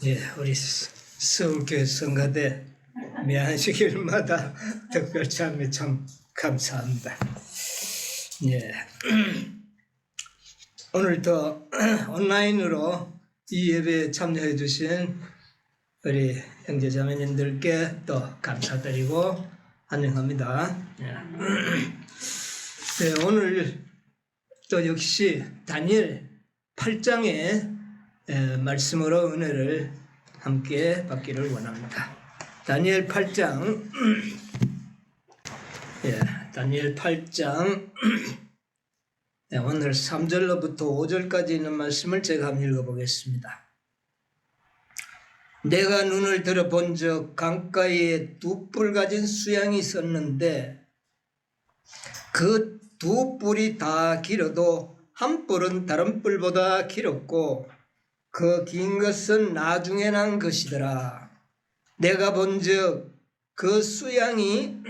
예, 우리 서울교회 성가대 매한식일마다 특별 참여 참 감사합니다. 예, 오늘도 온라인으로 이 예배에 참여해 주신 우리 형제자매님들께 또 감사드리고 환영합니다. 네, 오늘 또 역시 다니엘 8장의 말씀으로 은혜를 함께 받기를 원합니다. 다니엘 8장 다니엘 8장 오늘 3절로부터 5절까지 있는 말씀을 제가 한번 읽어보겠습니다. 내가 눈을 들어 본즉 강가에 두 뿔 가진 수양이 있었는데 그 두 뿔이 다 길어도 한 뿔은 다른 뿔보다 길었고 그 긴 것은 나중에 난 것이더라. 내가 본즉 그 수양이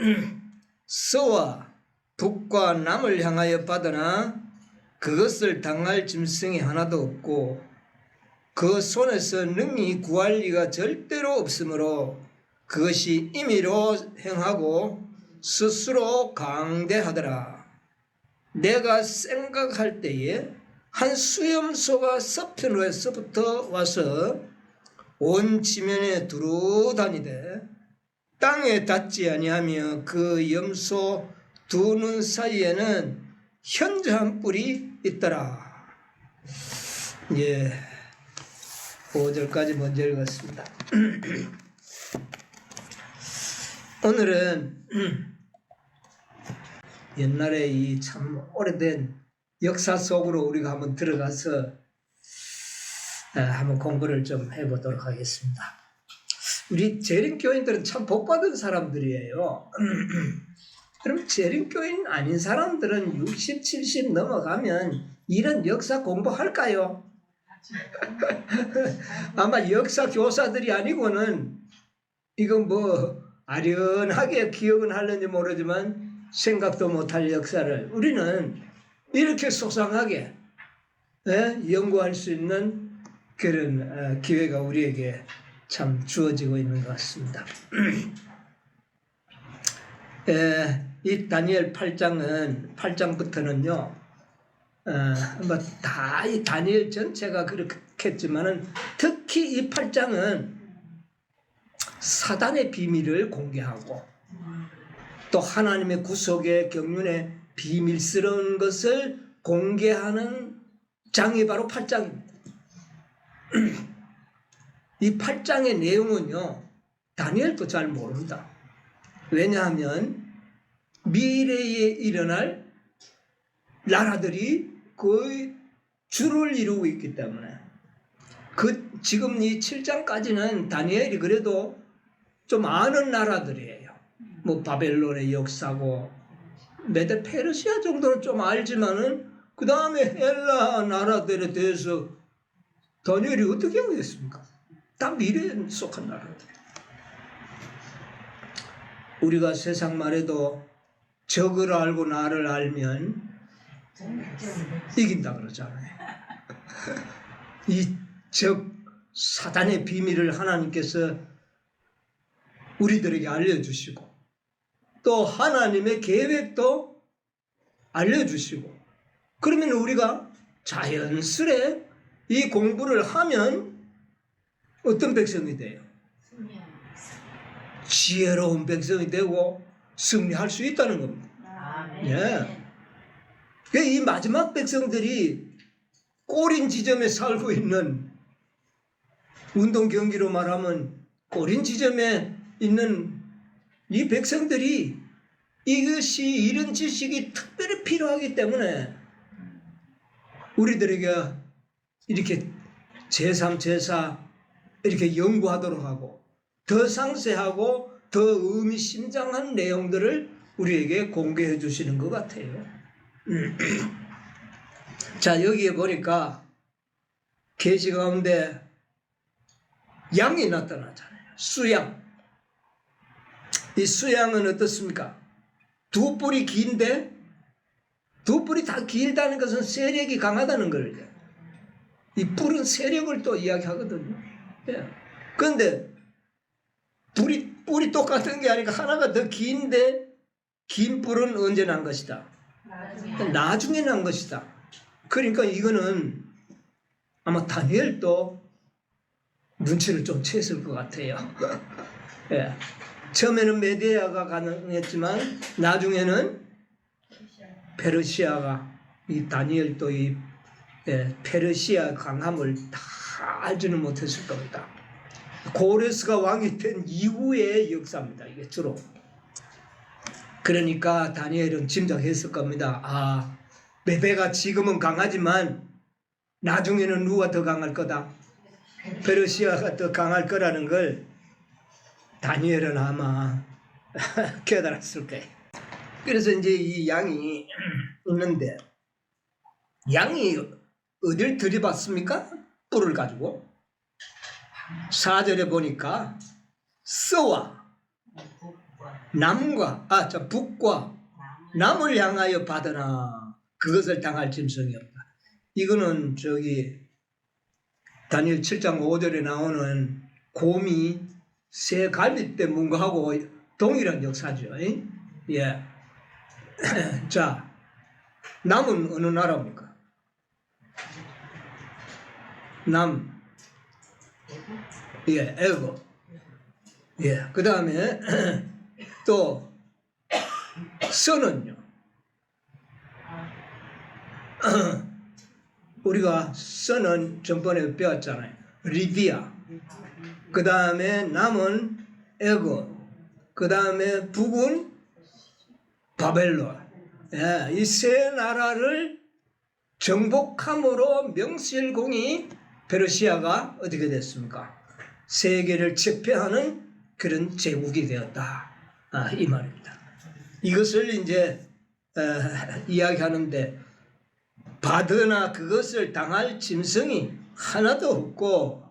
서와 북과 남을 향하여 받으나 그것을 당할 짐승이 하나도 없고 그 손에서 능히 구할 리가 절대로 없으므로 그것이 임의로 행하고 스스로 강대하더라. 내가 생각할 때에 한 수염소가 서편으로서부터 와서 온 지면에 두루 다니되 땅에 닿지 아니하며 그 염소 두 눈 사이에는 현저한 뿔이 있더라. 5절까지 먼저 읽었습니다. 오늘은 옛날에 이 참 오래된 역사 속으로 우리가 한번 들어가서 한번 공부를 좀 해보도록 하겠습니다. 우리 재림교인들은 참 복받은 사람들이에요. 그럼 재림교인 아닌 사람들은 60, 70 넘어가면 이런 역사 공부할까요? 아마 역사 교사들이 아니고는 이건 뭐 아련하게 기억은 하는지 모르지만 생각도 못할 역사를 우리는 이렇게 소상하게 연구할 수 있는 그런 기회가 우리에게 참 주어지고 있는 것 같습니다. 이 다니엘 8장부터는요, 뭐 다 이 다니엘 전체가 그렇겠지만은 특히 이 8장은 사단의 비밀을 공개하고 또 하나님의 구속의 경륜의 비밀스러운 것을 공개하는 장이 바로 8장입니다. 이 8장의 내용은요, 다니엘도 잘 모릅니다. 왜냐하면 미래에 일어날 나라들이 거의 줄을 이루고 있기 때문에 지금 이 7장까지는 다니엘이 그래도 좀 아는 나라들이에요. 뭐 바벨론의 역사고 메데 페르시아 정도는 좀 알지만은 그 다음에 헬라 나라들에 대해서 다니엘이 어떻게 하겠습니까? 다 미래에 속한 나라들. 우리가 세상 말에도 적을 알고 나를 알면 이긴다 그러잖아요. 이 적 사단의 비밀을 하나님께서 우리들에게 알려주시고 또 하나님의 계획도 알려주시고 그러면 우리가 자연스레 이 공부를 하면 어떤 백성이 돼요? 지혜로운 백성이 되고 승리할 수 있다는 겁니다. 이 마지막 백성들이 꼬린 지점에 살고 있는 운동 경기로 말하면 꼬린 지점에 있는 이 백성들이 이런 지식이 특별히 필요하기 때문에 우리들에게 이렇게 제3, 제4 이렇게 연구하도록 하고 더 상세하고 더 의미심장한 내용들을 우리에게 공개해 주시는 것 같아요. 자, 여기에 보니까 계시 가운데 양이 나타나잖아요. 수양. 이 수양은 어떻습니까? 두 뿔이 긴데 두 뿔이 다 길다는 것은 세력이 강하다는 거예요. 이 뿔은 세력을 또 이야기하거든요. 예. 그런데 뿔이 똑같은 게 아니라 하나가 더 긴데 긴 뿔은 언제 난 것이다? 나중에 난 것이다. 그러니까 이거는 아마 다니엘도 눈치를 좀 챘을 것 같아요. 예. 처음에는 메디아가 가능했지만 나중에는 페르시아가 이 다니엘도 이 페르시아 강함을 다 알지는 못했을 겁니다. 고레스가 왕이 된 이후의 역사입니다. 이게 주로. 그러니까 다니엘은 짐작했을 겁니다. 아, 메대가 지금은 강하지만 나중에는 누가 더 강할 거다? 페르시아가 더 강할 거라는 걸 다니엘은 아마 깨달았을 거예요. 그래서 이제 이 양이 있는데 양이 어딜 들이받습니까? 뿔을 가지고 4절에 보니까 서와 북과 남을 향하여 받으나 그것을 당할 짐승이 없다. 이거는 다니엘 7장 5절에 나오는 곰이 새 갈빗대 문과하고 동일한 역사죠. 예. 자, 남은 어느 나라입니까? 애굽. 예. 그 다음에 또 서는요. 우리가 서는 전번에 배웠잖아요. 리비아. 그 다음에 남은 애굽. 그 다음에 북은 바벨론. 예, 이 세 나라를 정복함으로 명실공히 페르시아가 어떻게 됐습니까? 세계를 제패하는 그런 제국이 되었다. 이 말입니다. 이것을 이제 이야기하는데 받으나 그것을 당할 짐승이 하나도 없고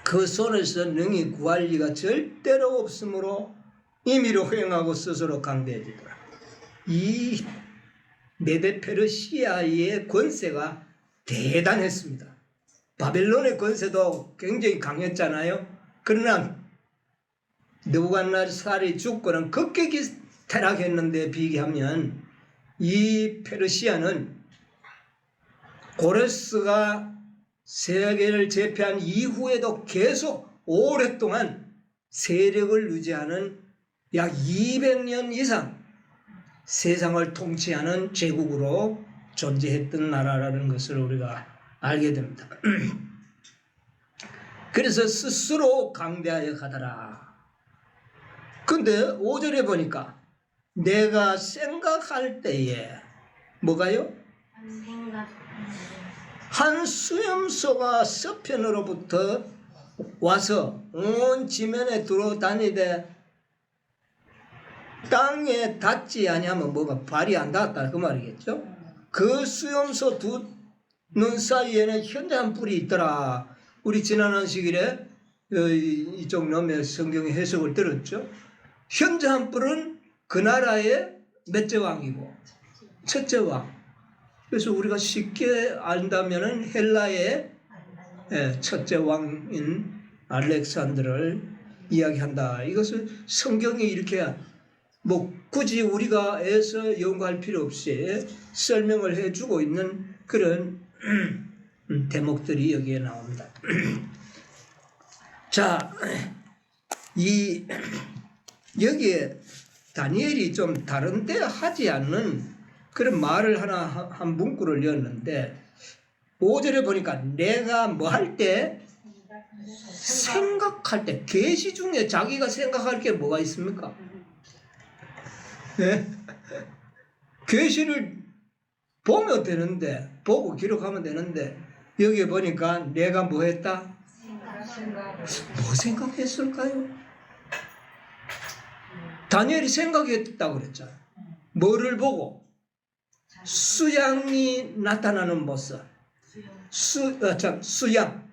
그 손에서 능히 구할 리가 절대로 없으므로 임의로 행하고 스스로 강대해지더라. 이 메데 페르시아의 권세가 대단했습니다. 바벨론의 권세도 굉장히 강했잖아요. 그러나 느부갓네살이 죽고는 급격히 타락했는데 비교하면 이 페르시아는 고레스가 세계를 제패한 이후에도 계속 오랫동안 세력을 유지하는 약 200년 이상 세상을 통치하는 제국으로 존재했던 나라라는 것을 우리가 알게 됩니다. 그래서 스스로 강대하여 가더라. 근데 5절에 보니까 내가 생각할 때에 뭐가요? 한 수염소가 서편으로부터 와서 온 지면에 들어다니되 땅에 닿지 아니하면 뭐가 발이 안 닿았다 그 말이겠죠. 그 수염소 두 눈 사이에는 현저한 뿔이 있더라. 우리 지난 안식일에 이쪽 놈의 성경의 해석을 들었죠. 현저한 뿔은 그 나라의 몇째 왕이고 첫째 왕. 그래서 우리가 쉽게 안다면은 헬라의 첫째 왕인 알렉산더를 이야기한다. 이것을 성경이 이렇게 뭐 굳이 우리가 애써 연구할 필요 없이 설명을 해주고 있는 그런 대목들이 여기에 나옵니다. 자, 여기에 다니엘이 좀 다른데 하지 않는 그런 말을 한 문구를 였는데 5절에 보니까 내가 뭐 할 때 생각할 때 계시 중에 자기가 생각할 게 뭐가 있습니까? 네? 계시를 보면 되는데 보고 기록하면 되는데 여기에 보니까 내가 뭐 했다? 뭐 생각했을까요? 다니엘이 생각했다고 그랬잖아요. 뭐를 보고? 수양이 나타나는 모습. 수양.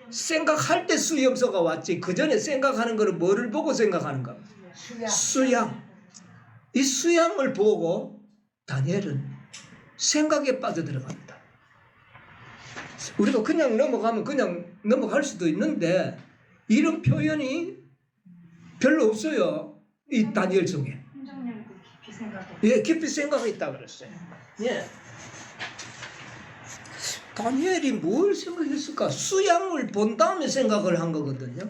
생각할 때 수염소가 왔지. 그 전에 생각하는 거는 뭐를 보고 생각하는 거? 수양. 이 수양을 보고 다니엘은 생각에 빠져들어갑니다. 우리가 그냥 넘어가면 그냥 넘어갈 수도 있는데 이런 표현이 별로 없어요. 이 다니엘 중에. 행정력도 깊이 생각해. 예, 깊이 생각이 있다 그랬어요. 예. 다니엘이 뭘 생각했을까? 수양을 본 다음에 생각을 한 거거든요.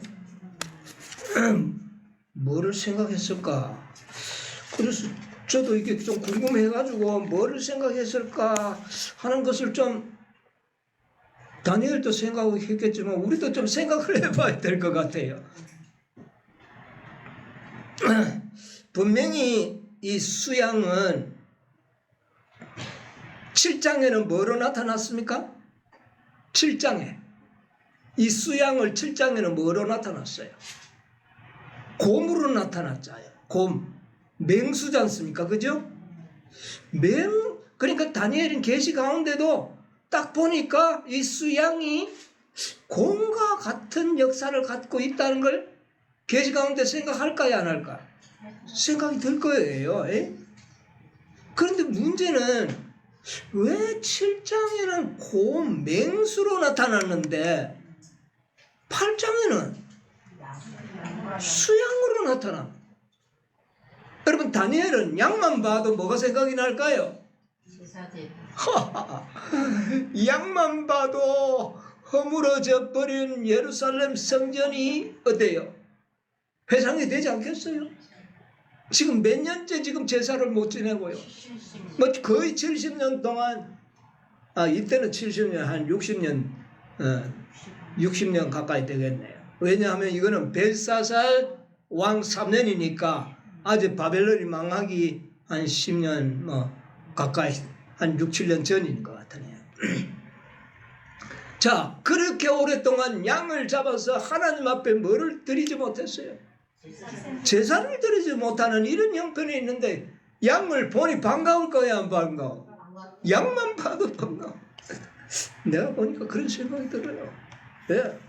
뭐를 생각했을까? 그래서 저도 이게 좀 궁금해가지고 뭐를 생각했을까 하는 것을 좀 다니엘도 생각했겠지만 우리도 좀 생각을 해봐야 될 것 같아요. 분명히 이 수양은 7장에는 뭐로 나타났습니까? 7장에 이 수양을 7장에는 뭐로 나타났어요? 곰으로 나타났잖아요. 곰, 맹수지 않습니까? 그죠? 그러니까 다니엘은 계시 가운데도 딱 보니까 이 수양이 곰과 같은 역사를 갖고 있다는 걸 계시 가운데 생각할까요, 안 할까? 생각이 들 거예요. 에? 그런데 문제는 왜 7장에는 곰, 맹수로 나타났는데 8장에는 수양으로 나타나? 여러분, 다니엘은 양만 봐도 뭐가 생각이 날까요? 양만 봐도 허물어져 버린 예루살렘 성전이 어때요? 회상이 되지 않겠어요? 지금 몇 년째 지금 제사를 못 지내고요. 뭐 거의 70년 동안, 이때는 70년, 한 60년, 60년 가까이 되겠네요. 왜냐하면 이거는 벨사살 왕 3년이니까 아직 바벨론이 망하기 한 10년 가까이, 한 6, 7년 전인 것 같으네요. 자, 그렇게 오랫동안 양을 잡아서 하나님 앞에 뭐를 드리지 못했어요? 제사를 드리지 못하는 이런 형편이 있는데 양을 보니 반가울 거야, 안 반가워? 양만 봐도 반가워. 내가 보니까 그런 생각이 들어요. 네.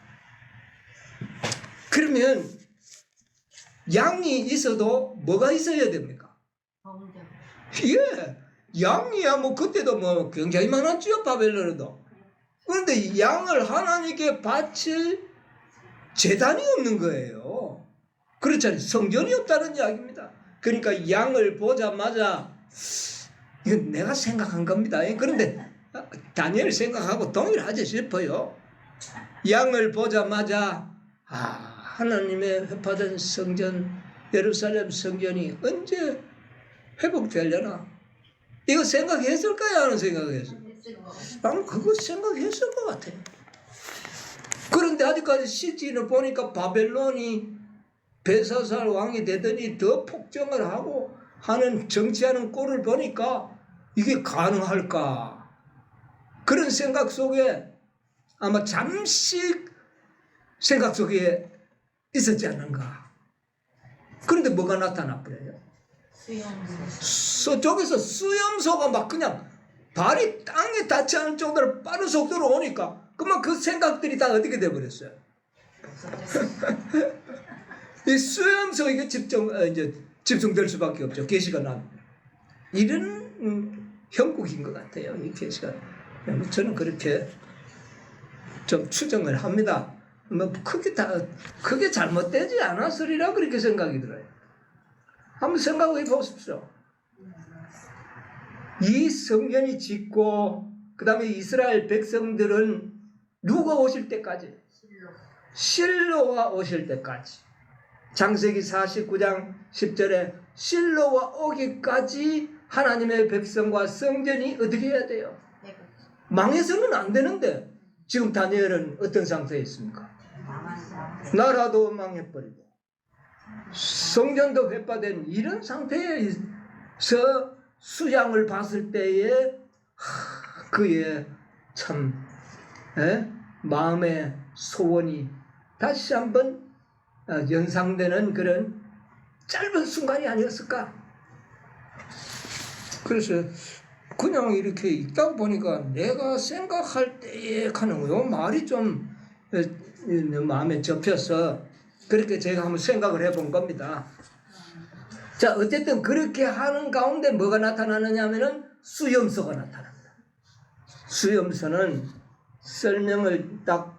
그러면 양이 있어도 뭐가 있어야 됩니까? 예, 양이야 뭐 그때도 뭐 굉장히 많았죠, 바벨론에도. 그런데 양을 하나님께 바칠 제단이 없는 거예요. 그렇잖아요. 성전이 없다는 이야기입니다. 그러니까 양을 보자마자 이건 내가 생각한 겁니다. 그런데 다니엘 생각하고 동일하지 싶어요. 양을 보자마자 하나님의 회파된 성전, 예루살렘 성전이 언제 회복되려나? 이거 생각했을까요? 하는 생각했어요. 나는 그거 생각했을 것 같아요. 그런데 아직까지 시즌을 보니까 바벨론이 벨사살 왕이 되더니 더 폭정을 하고 하는 정치하는 꼴을 보니까 이게 가능할까? 그런 생각 속에 아마 잠시 생각 속에 있었지 않는가? 그런데 뭐가 나타나 버려요? 저쪽에서 수염소가 막 그냥 발이 땅에 닿지 않을 정도로 빠른 속도로 오니까 그만 그 생각들이 다 어떻게 돼버렸어요? 이 수염소 이게 이제 집중될 수밖에 없죠. 계시가 난 이런 형국인 것 같아요. 이 계시가 저는 그렇게 좀 추정을 합니다. 뭐 크게 잘못되지 않았으리라 그렇게 생각이 들어요. 한번 생각해 보십시오. 이 성전이 짓고 그 다음에 이스라엘 백성들은 누가 오실 때까지? 실로가 오실 때까지. 창세기 49장 10절에 실로가 오기까지 하나님의 백성과 성전이 어떻게 해야 돼요? 망해서는 안 되는데 지금 다니엘은 어떤 상태에 있습니까? 나라도 망해버리고 성전도 회파된 이런 상태에서 수양을 봤을 때에 그의 참 마음의 소원이 다시 한번 연상되는 그런 짧은 순간이 아니었을까? 그래서 그냥 이렇게 읽다 보니까 내가 생각할 때에 하는 요 말이 좀 마음에 접혀서 그렇게 제가 한번 생각을 해본 겁니다. 자, 어쨌든 그렇게 하는 가운데 뭐가 나타나느냐 하면은 수염소가 나타납니다. 수염소는 설명을 딱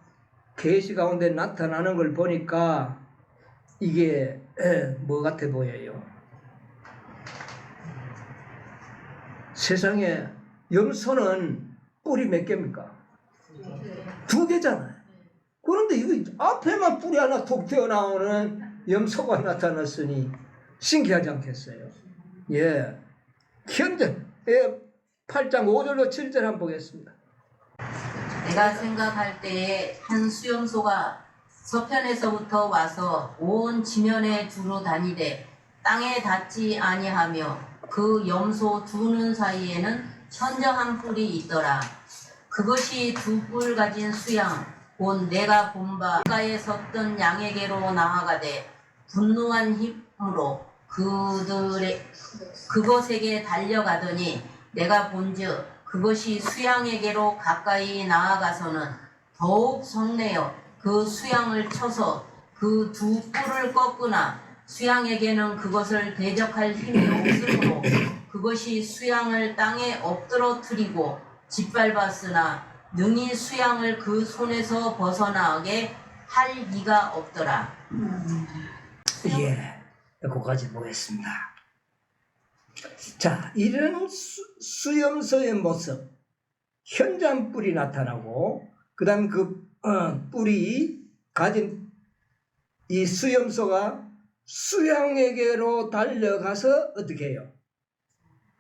계시 가운데 나타나는 걸 보니까 이게 뭐 같아 보여요. 세상에 염소는 뿔이 몇 개입니까? 2개잖아요. 그런데 이거 앞에만 뿔이 하나 톡 튀어나오는 염소가 나타났으니 신기하지 않겠어요? 예. 현재 8장 5절로 7절 한번 보겠습니다. 내가 생각할 때에 한 수염소가 서편에서부터 와서 온 지면에 두루 다니되 땅에 닿지 아니하며 그 염소 두 눈 사이에는 현저한 뿔이 있더라. 그것이 2뿔 가진 수양 곧 내가 본 바 가에 섰던 양에게로 나아가되 분노한 힘으로 그것에게 달려가더니 내가 본즉 그것이 수양에게로 가까이 나아가서는 더욱 성내어 그 수양을 쳐서 그 2뿔을 꺾으나 수양에게는 그것을 대적할 힘이 없으므로 그것이 수양을 땅에 엎드러뜨리고 짓밟았으나 능히 수양을 그 손에서 벗어나게 할 이가 없더라. 예. 거기까지 보겠습니다. 자, 이런 수염소의 모습, 현저한 뿔이 나타나고, 그 다음 그 뿔이 가진 이 수염소가 수양에게로 달려가서 어떻게 해요?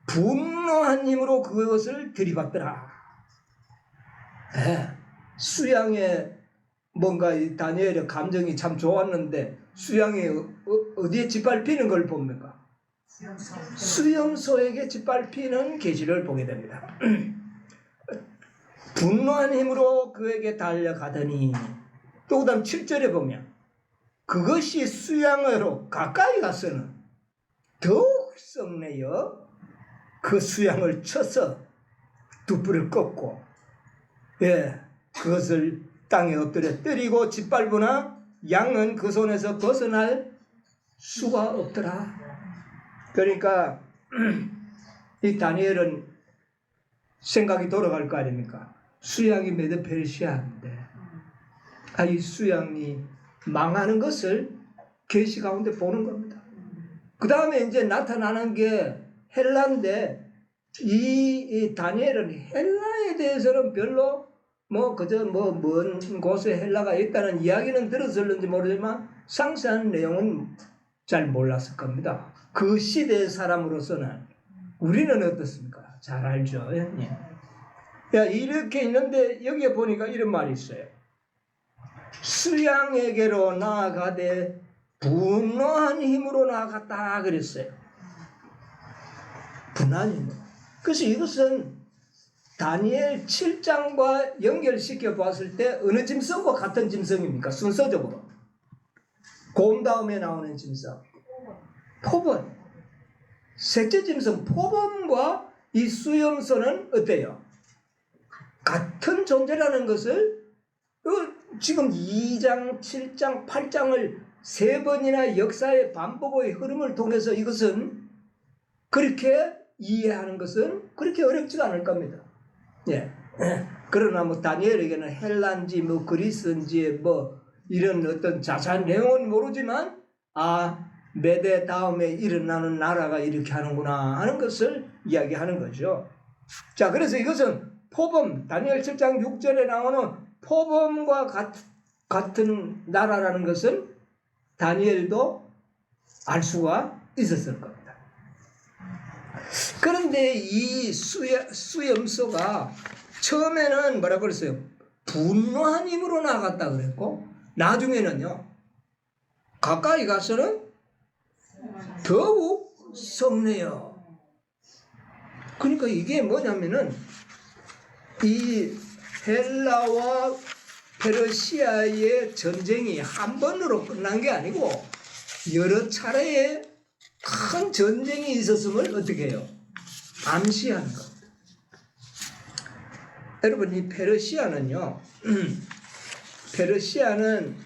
분노한 힘으로 그것을 들이받더라. 수양의 뭔가 이 다니엘의 감정이 참 좋았는데 수양이 어디에 짓밟히는 걸 봅니까? 수염소에게 짓밟히는 계시를 보게 됩니다. 분노한 힘으로 그에게 달려가더니 또 그 다음 7절에 보면 그것이 수양으로 가까이 가서는 더욱 성내어 그 수양을 쳐서 2뿔을 꺾고 그것을 땅에 엎드려 때리고 짓밟으나 양은 그 손에서 벗어날 수가 없더라. 그러니까 이 다니엘은 생각이 돌아갈 거 아닙니까? 수양이 메드 페르시아인데 이 수양이 망하는 것을 계시 가운데 보는 겁니다. 그 다음에 이제 나타나는 게 헬라인데 이 다니엘은 헬라에 대해서는 별로 그저 먼 곳에 헬라가 있다는 이야기는 들었을는지 모르지만 상세한 내용은 잘 몰랐을 겁니다. 그 시대의 사람으로서는 우리는 어떻습니까? 잘 알죠. 이렇게 있는데 여기에 보니까 이런 말이 있어요. 수양에게로 나아가되 분노한 힘으로 나아갔다 그랬어요. 분노한 힘으로. 그래서 이것은 다니엘 7장과 연결시켜 봤을 때 어느 짐승과 같은 짐승입니까? 순서적으로. 곰 다음에 나오는 짐승. 표범. 셋째 짐승 표범과 이 수염소는 어때요? 같은 존재라는 것을 지금 2장, 7장, 8장을 3번이나 역사의 반복의 흐름을 통해서 이것은 그렇게 이해하는 것은 그렇게 어렵지가 않을 겁니다. 그러나 다니엘에게는 헬라인지 그리스인지 이런 어떤 자세한 내용은 모르지만 메대 다음에 일어나는 나라가 이렇게 하는구나 하는 것을 이야기하는 거죠. 자, 그래서 이것은 표범, 다니엘 7장 6절에 나오는 표범과 같은 나라라는 것은 다니엘도 알 수가 있었을 겁니다. 그런데 이 수염소가 처음에는 뭐라고 그랬어요? 분노한 힘으로 나갔다 그랬고 나중에는요 가까이 가서는 더욱 성내요. 그러니까 이게 뭐냐면은 이 헬라와 페르시아의 전쟁이 한 번으로 끝난 게 아니고 여러 차례의 큰 전쟁이 있었음을 어떻게 해요? 암시하는 겁니다. 여러분 이 페르시아는요 페르시아는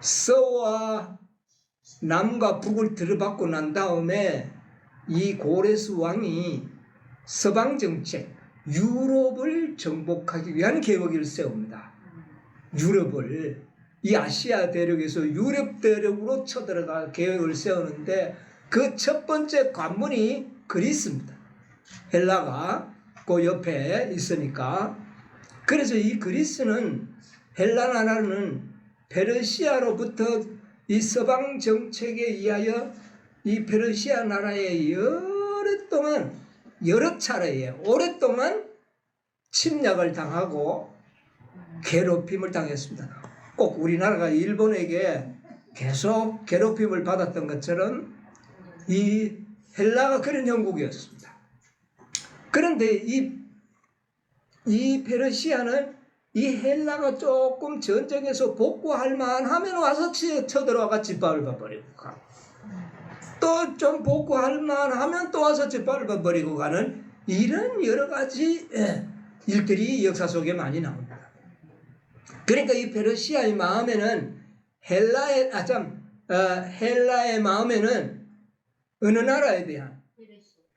서와 남과 북을 들어받고 난 다음에 이 고레스 왕이 서방 정책, 유럽을 정복하기 위한 계획을 세웁니다. 유럽을 이 아시아 대륙에서 유럽 대륙으로 쳐들어갈 계획을 세우는데 그 첫 번째 관문이 그리스입니다. 헬라가 그 옆에 있으니까. 그래서 이 그리스는 헬라 나라는 페르시아로부터 이 서방 정책에 의하여 이 페르시아 나라에 여러 차례에 오랫동안 침략을 당하고 괴롭힘을 당했습니다. 꼭 우리나라가 일본에게 계속 괴롭힘을 받았던 것처럼 이 헬라가 그런 형국이었습니다. 그런데 이 페르시아는 이 헬라가 조금 전쟁에서 복구할 만하면 와서 쳐들어와가 짓밟아 버리고 가고 또 좀 복구할 만하면 또 와서 짓밟아 버리고 가는 이런 여러 가지 일들이 역사 속에 많이 나옵니다. 그러니까 이 페르시아의 마음에는 헬라의 마음에는 어느 나라에 대한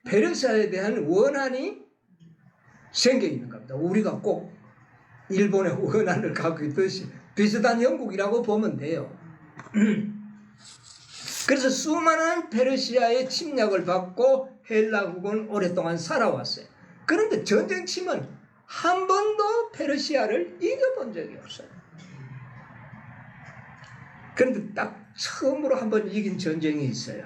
페르시아에 대한 원한이 생겨 있는 겁니다. 우리가 꼭 일본의 원한을 갖고 있듯이 비슷한 형국이라고 보면 돼요. 그래서 수많은 페르시아의 침략을 받고 헬라국은 오랫동안 살아왔어요. 그런데 전쟁 치면 한 번도 페르시아를 이겨본 적이 없어요. 그런데 딱 처음으로 한 번 이긴 전쟁이 있어요.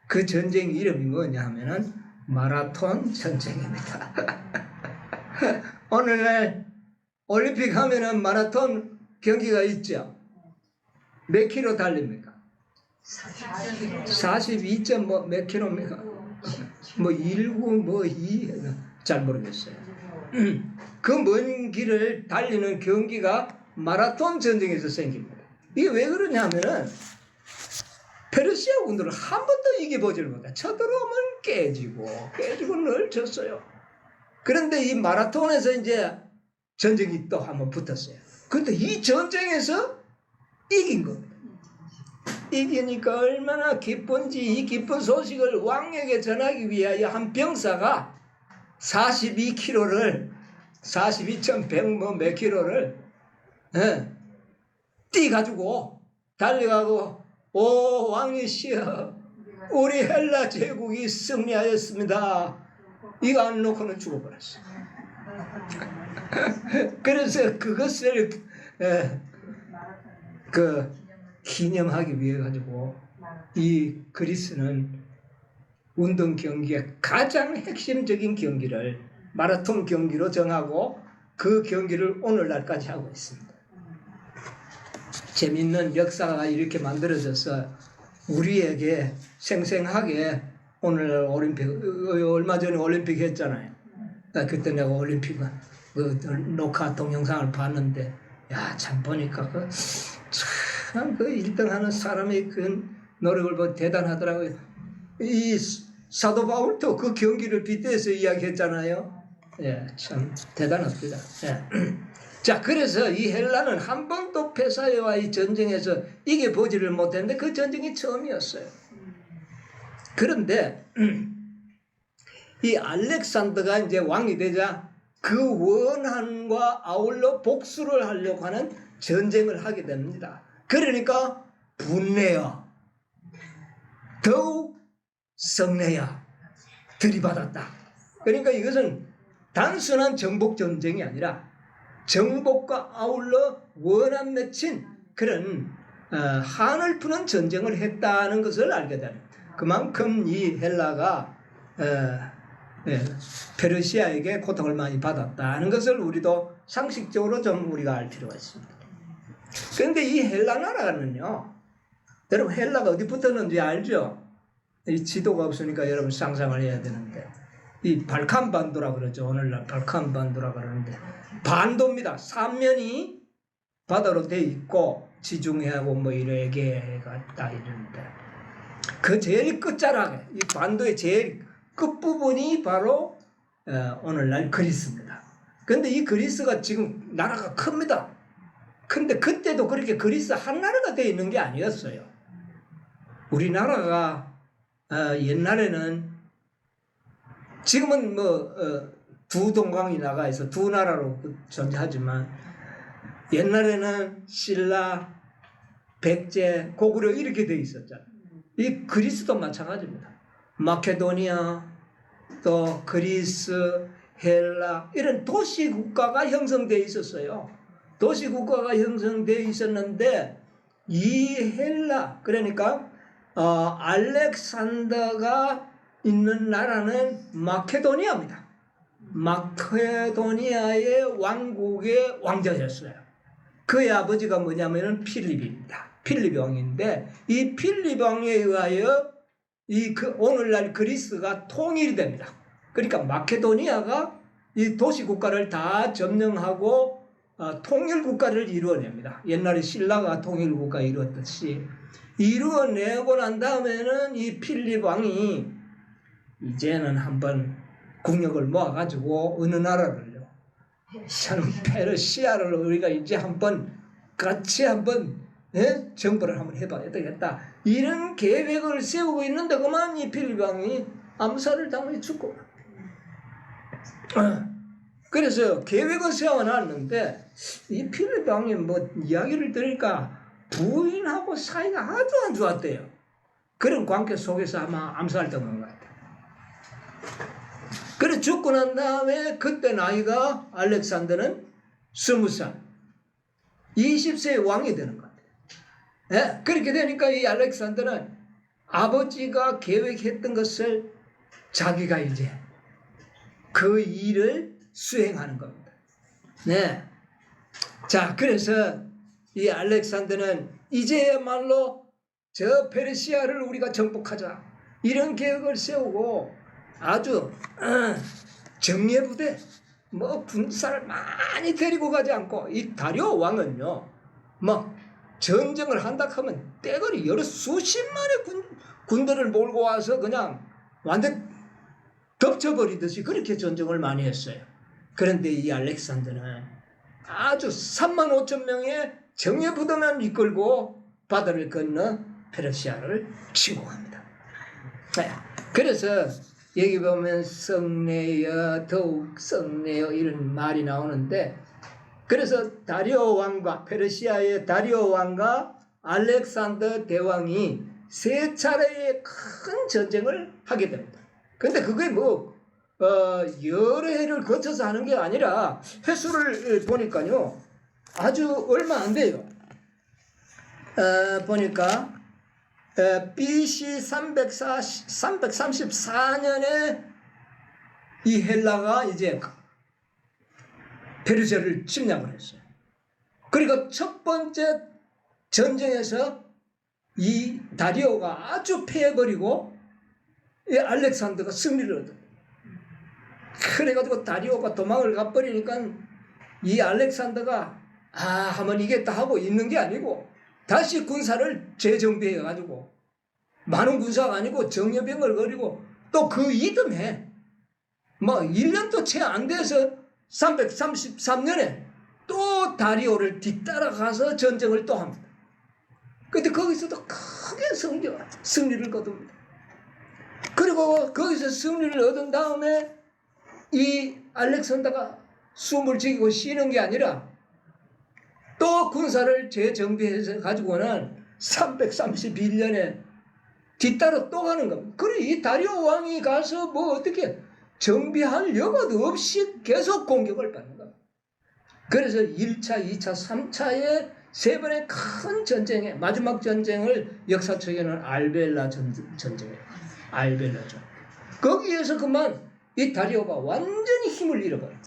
그 전쟁 이름이 뭐냐 하면은 마라톤 전쟁입니다. 오늘날 올림픽 하면은 마라톤 경기가 있죠. 몇 킬로 달립니까? 42. 몇 킬로입니까? 뭐 19, 뭐 2, 잘 모르겠어요. 그 먼 길을 달리는 경기가 마라톤 전쟁에서 생깁니다. 이게 왜 그러냐면은 페르시아 군들을 한 번도 이겨보질 못해. 쳐들어오면 깨지고 늘 졌어요. 그런데 이 마라톤에서 이제 전쟁이 또 한번 붙었어요. 근데 이 전쟁에서 이긴 겁니다. 이기니까 얼마나 기쁜지 이 기쁜 소식을 왕에게 전하기 위하여 한 병사가 42km를 42.100 뭐 몇 킬로를 뛰가지고 달려가고 오 왕이시여 우리 헬라 제국이 승리하였습니다. 이거 안 놓고는 죽어버렸어. 그래서 그것을 기념하기 위해 가지고 이 그리스는 운동 경기의 가장 핵심적인 경기를 마라톤 경기로 정하고 그 경기를 오늘날까지 하고 있습니다. 재밌는 역사가 이렇게 만들어져서 우리에게 생생하게 오늘 올림픽 얼마 전에 올림픽 했잖아요. 그때 내가 올림픽 그 녹화 동영상을 봤는데 야 참 보니까 참 그 1등하는 사람의 그 노력을 보고 대단하더라고요. 이 사도 바울도 그 경기를 빗대서 이야기했잖아요. 예, 참 대단합니다. 예. 자, 그래서 이 헬라는 한 번도 페르시아와의 전쟁에서 이겨보지를 못했는데 그 전쟁이 처음이었어요. 그런데 이 알렉산더가 이제 왕이 되자 그 원한과 아울러 복수를 하려고 하는 전쟁을 하게 됩니다. 그러니까 분내어 더욱 성내야 들이받았다. 그러니까 이것은 단순한 정복 전쟁이 아니라 정복과 아울러 원한 맺힌 그런 한을 푸는 전쟁을 했다는 것을 알게 됩니다. 그만큼 이 헬라가 페르시아에게 고통을 많이 받았다는 것을 우리도 상식적으로 좀 우리가 알 필요가 있습니다. 그런데 이 헬라 나라는요, 여러분 헬라가 어디 붙었는지 알죠? 이 지도가 없으니까 여러분 상상을 해야 되는데 이 발칸 반도라 그러죠. 오늘날 발칸 반도라 그러는데 반도입니다. 삼면이 바다로 돼 있고 지중해하고 뭐 이렇게가 다 있는데 그 제일 끝자락에 이 반도의 제일 끝부분이 바로 오늘날 그리스입니다. 그런데 이 그리스가 지금 나라가 큽니다. 근데 그때도 그렇게 그리스 한 나라가 되어 있는 게 아니었어요. 우리나라가 옛날에는 지금은 뭐 두 동강이 나가 있어 두 나라로 존재하지만 옛날에는 신라, 백제, 고구려 이렇게 돼 있었잖아요. 이 그리스도 마찬가지입니다. 마케도니아, 또 그리스, 헬라 이런 도시 국가가 형성되어 있었어요. 도시 국가가 형성되어 있었는데 이 헬라 그러니까 알렉산더가 있는 나라는 마케도니아입니다. 마케도니아의 왕국의 왕자였어요. 그의 아버지가 뭐냐면은 필립입니다. 필립 왕인데 이 필립 왕에 의하여 오늘날 그리스가 통일이 됩니다. 그러니까 마케도니아가 이 도시 국가를 다 점령하고 통일 국가를 이루어냅니다. 옛날에 신라가 통일 국가 이루었듯이 이루어내고 난 다음에는 이 필립 왕이 이제는 한번 국력을 모아가지고 어느 나라를요, 페르시아를 우리가 이제 한번 같이 한번 정벌을 한번 해봐야 되겠다. 이런 계획을 세우고 있는데 그만 이 필립 왕이 암살을 당해 죽고. 그래서 계획은 세워놨는데 이 필립 왕이 뭐 이야기를 들으니까 부인하고 사이가 아주 안 좋았대요. 그런 관계 속에서 아마 암살당한 것 같아요. 그래 죽고 난 다음에 그때 나이가 알렉산더는 20살, 20세의 왕이 되는 것 같아요. 예? 그렇게 되니까 이 알렉산더는 아버지가 계획했던 것을 자기가 이제 그 일을 수행하는 겁니다. 네. 자, 그래서 이 알렉산더는 이제야말로 저 페르시아를 우리가 정복하자 이런 계획을 세우고 아주 정예부대 뭐 군사를 많이 데리고 가지 않고 이 다리오 왕은요 뭐 전쟁을 한다 하면 떼거리 여러 수십만의 군대를 몰고 와서 그냥 완전 덮쳐버리듯이 그렇게 전쟁을 많이 했어요. 그런데 이 알렉산더는 아주 35,000명의 정예부대만 이끌고 바다를 건너 페르시아를 침공합니다. 네. 그래서 여기 보면 성내여 더욱 성내여 이런 말이 나오는데 그래서 다리오 왕과 페르시아의 다리오 왕과 알렉산더 대왕이 세 차례의 큰 전쟁을 하게 됩니다. 근데 그게 뭐 여러 해를 거쳐서 하는 게 아니라 횟수를 보니까요 아주 얼마 안 돼요. 보니까 BC 334년에 이 헬라가 이제 페르시아를 침략을 했어요. 그리고 첫 번째 전쟁에서 이 다리오가 아주 패해버리고 이 알렉산더가 승리를 얻어요. 그래가지고 다리오가 도망을 가버리니까 이 알렉산더가 한번 이겼다 하고 있는 게 아니고 다시 군사를 재정비해가지고 많은 군사가 아니고 정예병을 거리고 또 그 이듬해 뭐 1년도 채 안 돼서 333년에 또 다리오를 뒤따라가서 전쟁을 또 합니다. 근데 거기서도 크게 승리를 거둡니다. 그리고 거기서 승리를 얻은 다음에 이 알렉산더가 숨을 죽이고 쉬는 게 아니라 또 군사를 재정비해서 가지고는 331년에 뒤따라 또 가는 겁니다. 그래 이 다리오 왕이 가서 뭐 어떻게 정비할 여과도 없이 계속 공격을 받는 겁니다. 그래서 1차, 2차, 3차의 세 번의 큰 전쟁에 마지막 전쟁을 역사책에는 알벨라 전쟁이에요. 알벨라죠. 거기에서 그만 이 다리오가 완전히 힘을 잃어버려요.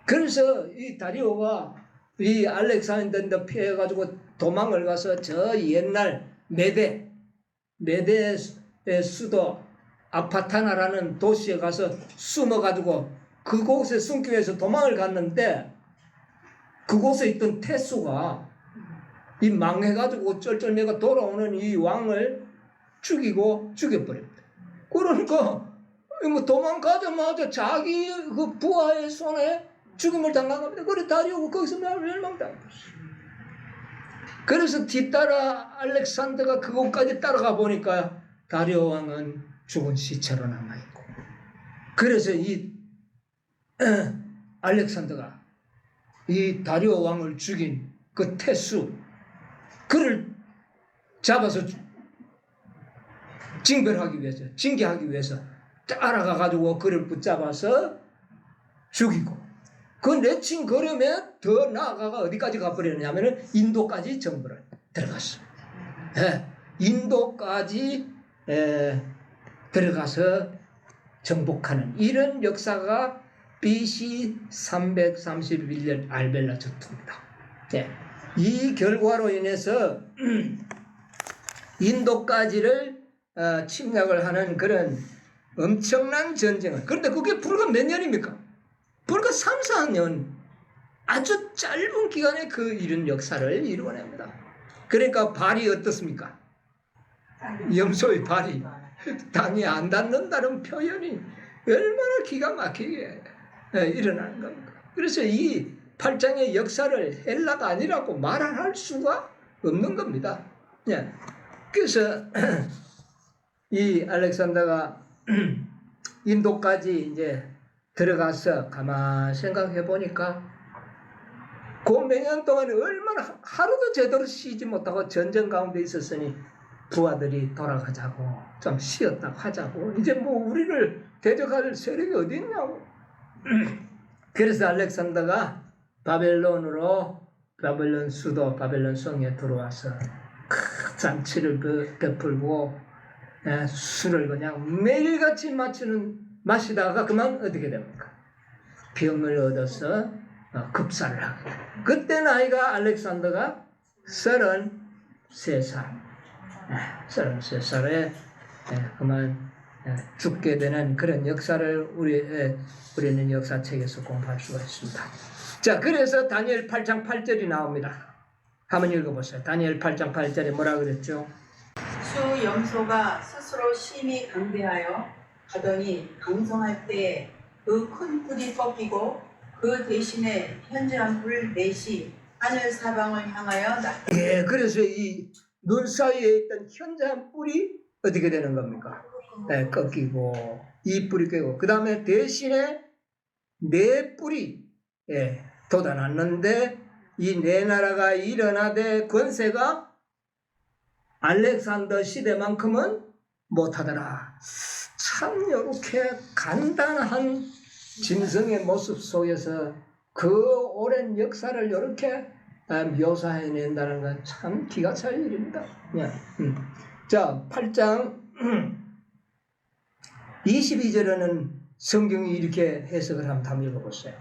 그래서 이 다리오가 이 알렉산더 피해가지고 도망을 가서 저 옛날 메데의 수도 아파타나라는 도시에 가서 숨어가지고 그곳에 숨기 위해서 도망을 갔는데 그곳에 있던 태수가 이 망해가지고 쩔쩔매가 돌아오는 이 왕을 죽이고 죽여버립니다. 그러니까 뭐 도망가자마자 자기 그 부하의 손에 죽음을 당한 겁니다. 그래 다리오가 거기서 멸망당한 것이죠. 그래서 뒤따라 알렉산더가 그곳까지 따라가 보니까 다리오 왕은 죽은 시체로 남아있고 그래서 이 알렉산더가 이 다리오 왕을 죽인 그 태수 그를 잡아서 징벌하기 위해서 징계하기 위해서 따라가 가지고 그를 붙잡아서 죽이고 그 내친 걸음에 더 나아가가 어디까지 가버렸냐면은 인도까지 정벌을 들어갔어. 인도까지 들어가서 정복하는 이런 역사가 BC 331년 알벨라 전투입니다. 이 결과로 인해서 인도까지를 침략을 하는 그런 엄청난 전쟁을, 그런데 그게 불과 몇 년입니까? 불과 3, 4년 아주 짧은 기간에 그 이런 역사를 이루어냅니다. 그러니까 발이 어떻습니까? 염소의 발이 땅에 안 닿는다는 표현이 얼마나 기가 막히게 일어나는 겁니까? 그래서 이 8장의 역사를 헬라가 아니라고 말할 수가 없는 겁니다. 그래서 이 알렉산더가 인도까지 이제 들어가서 가만 생각해 보니까 그 몇 년 동안 얼마나 하루도 제대로 쉬지 못하고 전쟁 가운데 있었으니 부하들이 돌아가자고 좀 쉬었다고 하자고 이제 뭐 우리를 대적할 세력이 어디 있냐고. 그래서 알렉산더가 바벨론 수도 바벨론 성에 들어와서 큰 잔치를 베풀고 술을 그냥 매일같이 마시다가 그만 어떻게 됩니까? 병을 얻어서 급사를 하게 돼요. 그때 나이가 알렉산더가 33살 33살에 그만 죽게 되는 그런 역사를 우리는 역사책에서 공부할 수가 있습니다. 자, 그래서 다니엘 8장 8절이 나옵니다. 한번 읽어보세요. 다니엘 8장 8절에 뭐라 그랬죠? 수 염소가 스스로 심히 강대하여 가더니 강성할 때에 그 큰 뿔이 꺾이고 그 대신에 현저한 뿔 넷이 하늘 사방을 향하여 났다. 그래서 이 눈 사이에 있던 현저한 뿔이 어떻게 되는 겁니까? 꺾이고 이 뿔이 꺾이고 그 다음에 대신에 네 뿔이 돋아났는데 이 네 나라가 일어나되 권세가 알렉산더 시대만큼은 못하더라. 참 이렇게 간단한 짐승의 모습 속에서 그 오랜 역사를 이렇게 묘사해낸다는 건 참 기가 찰 일입니다. 자, 8장 22절에는 성경이 이렇게 해석을 한번 읽어보세요.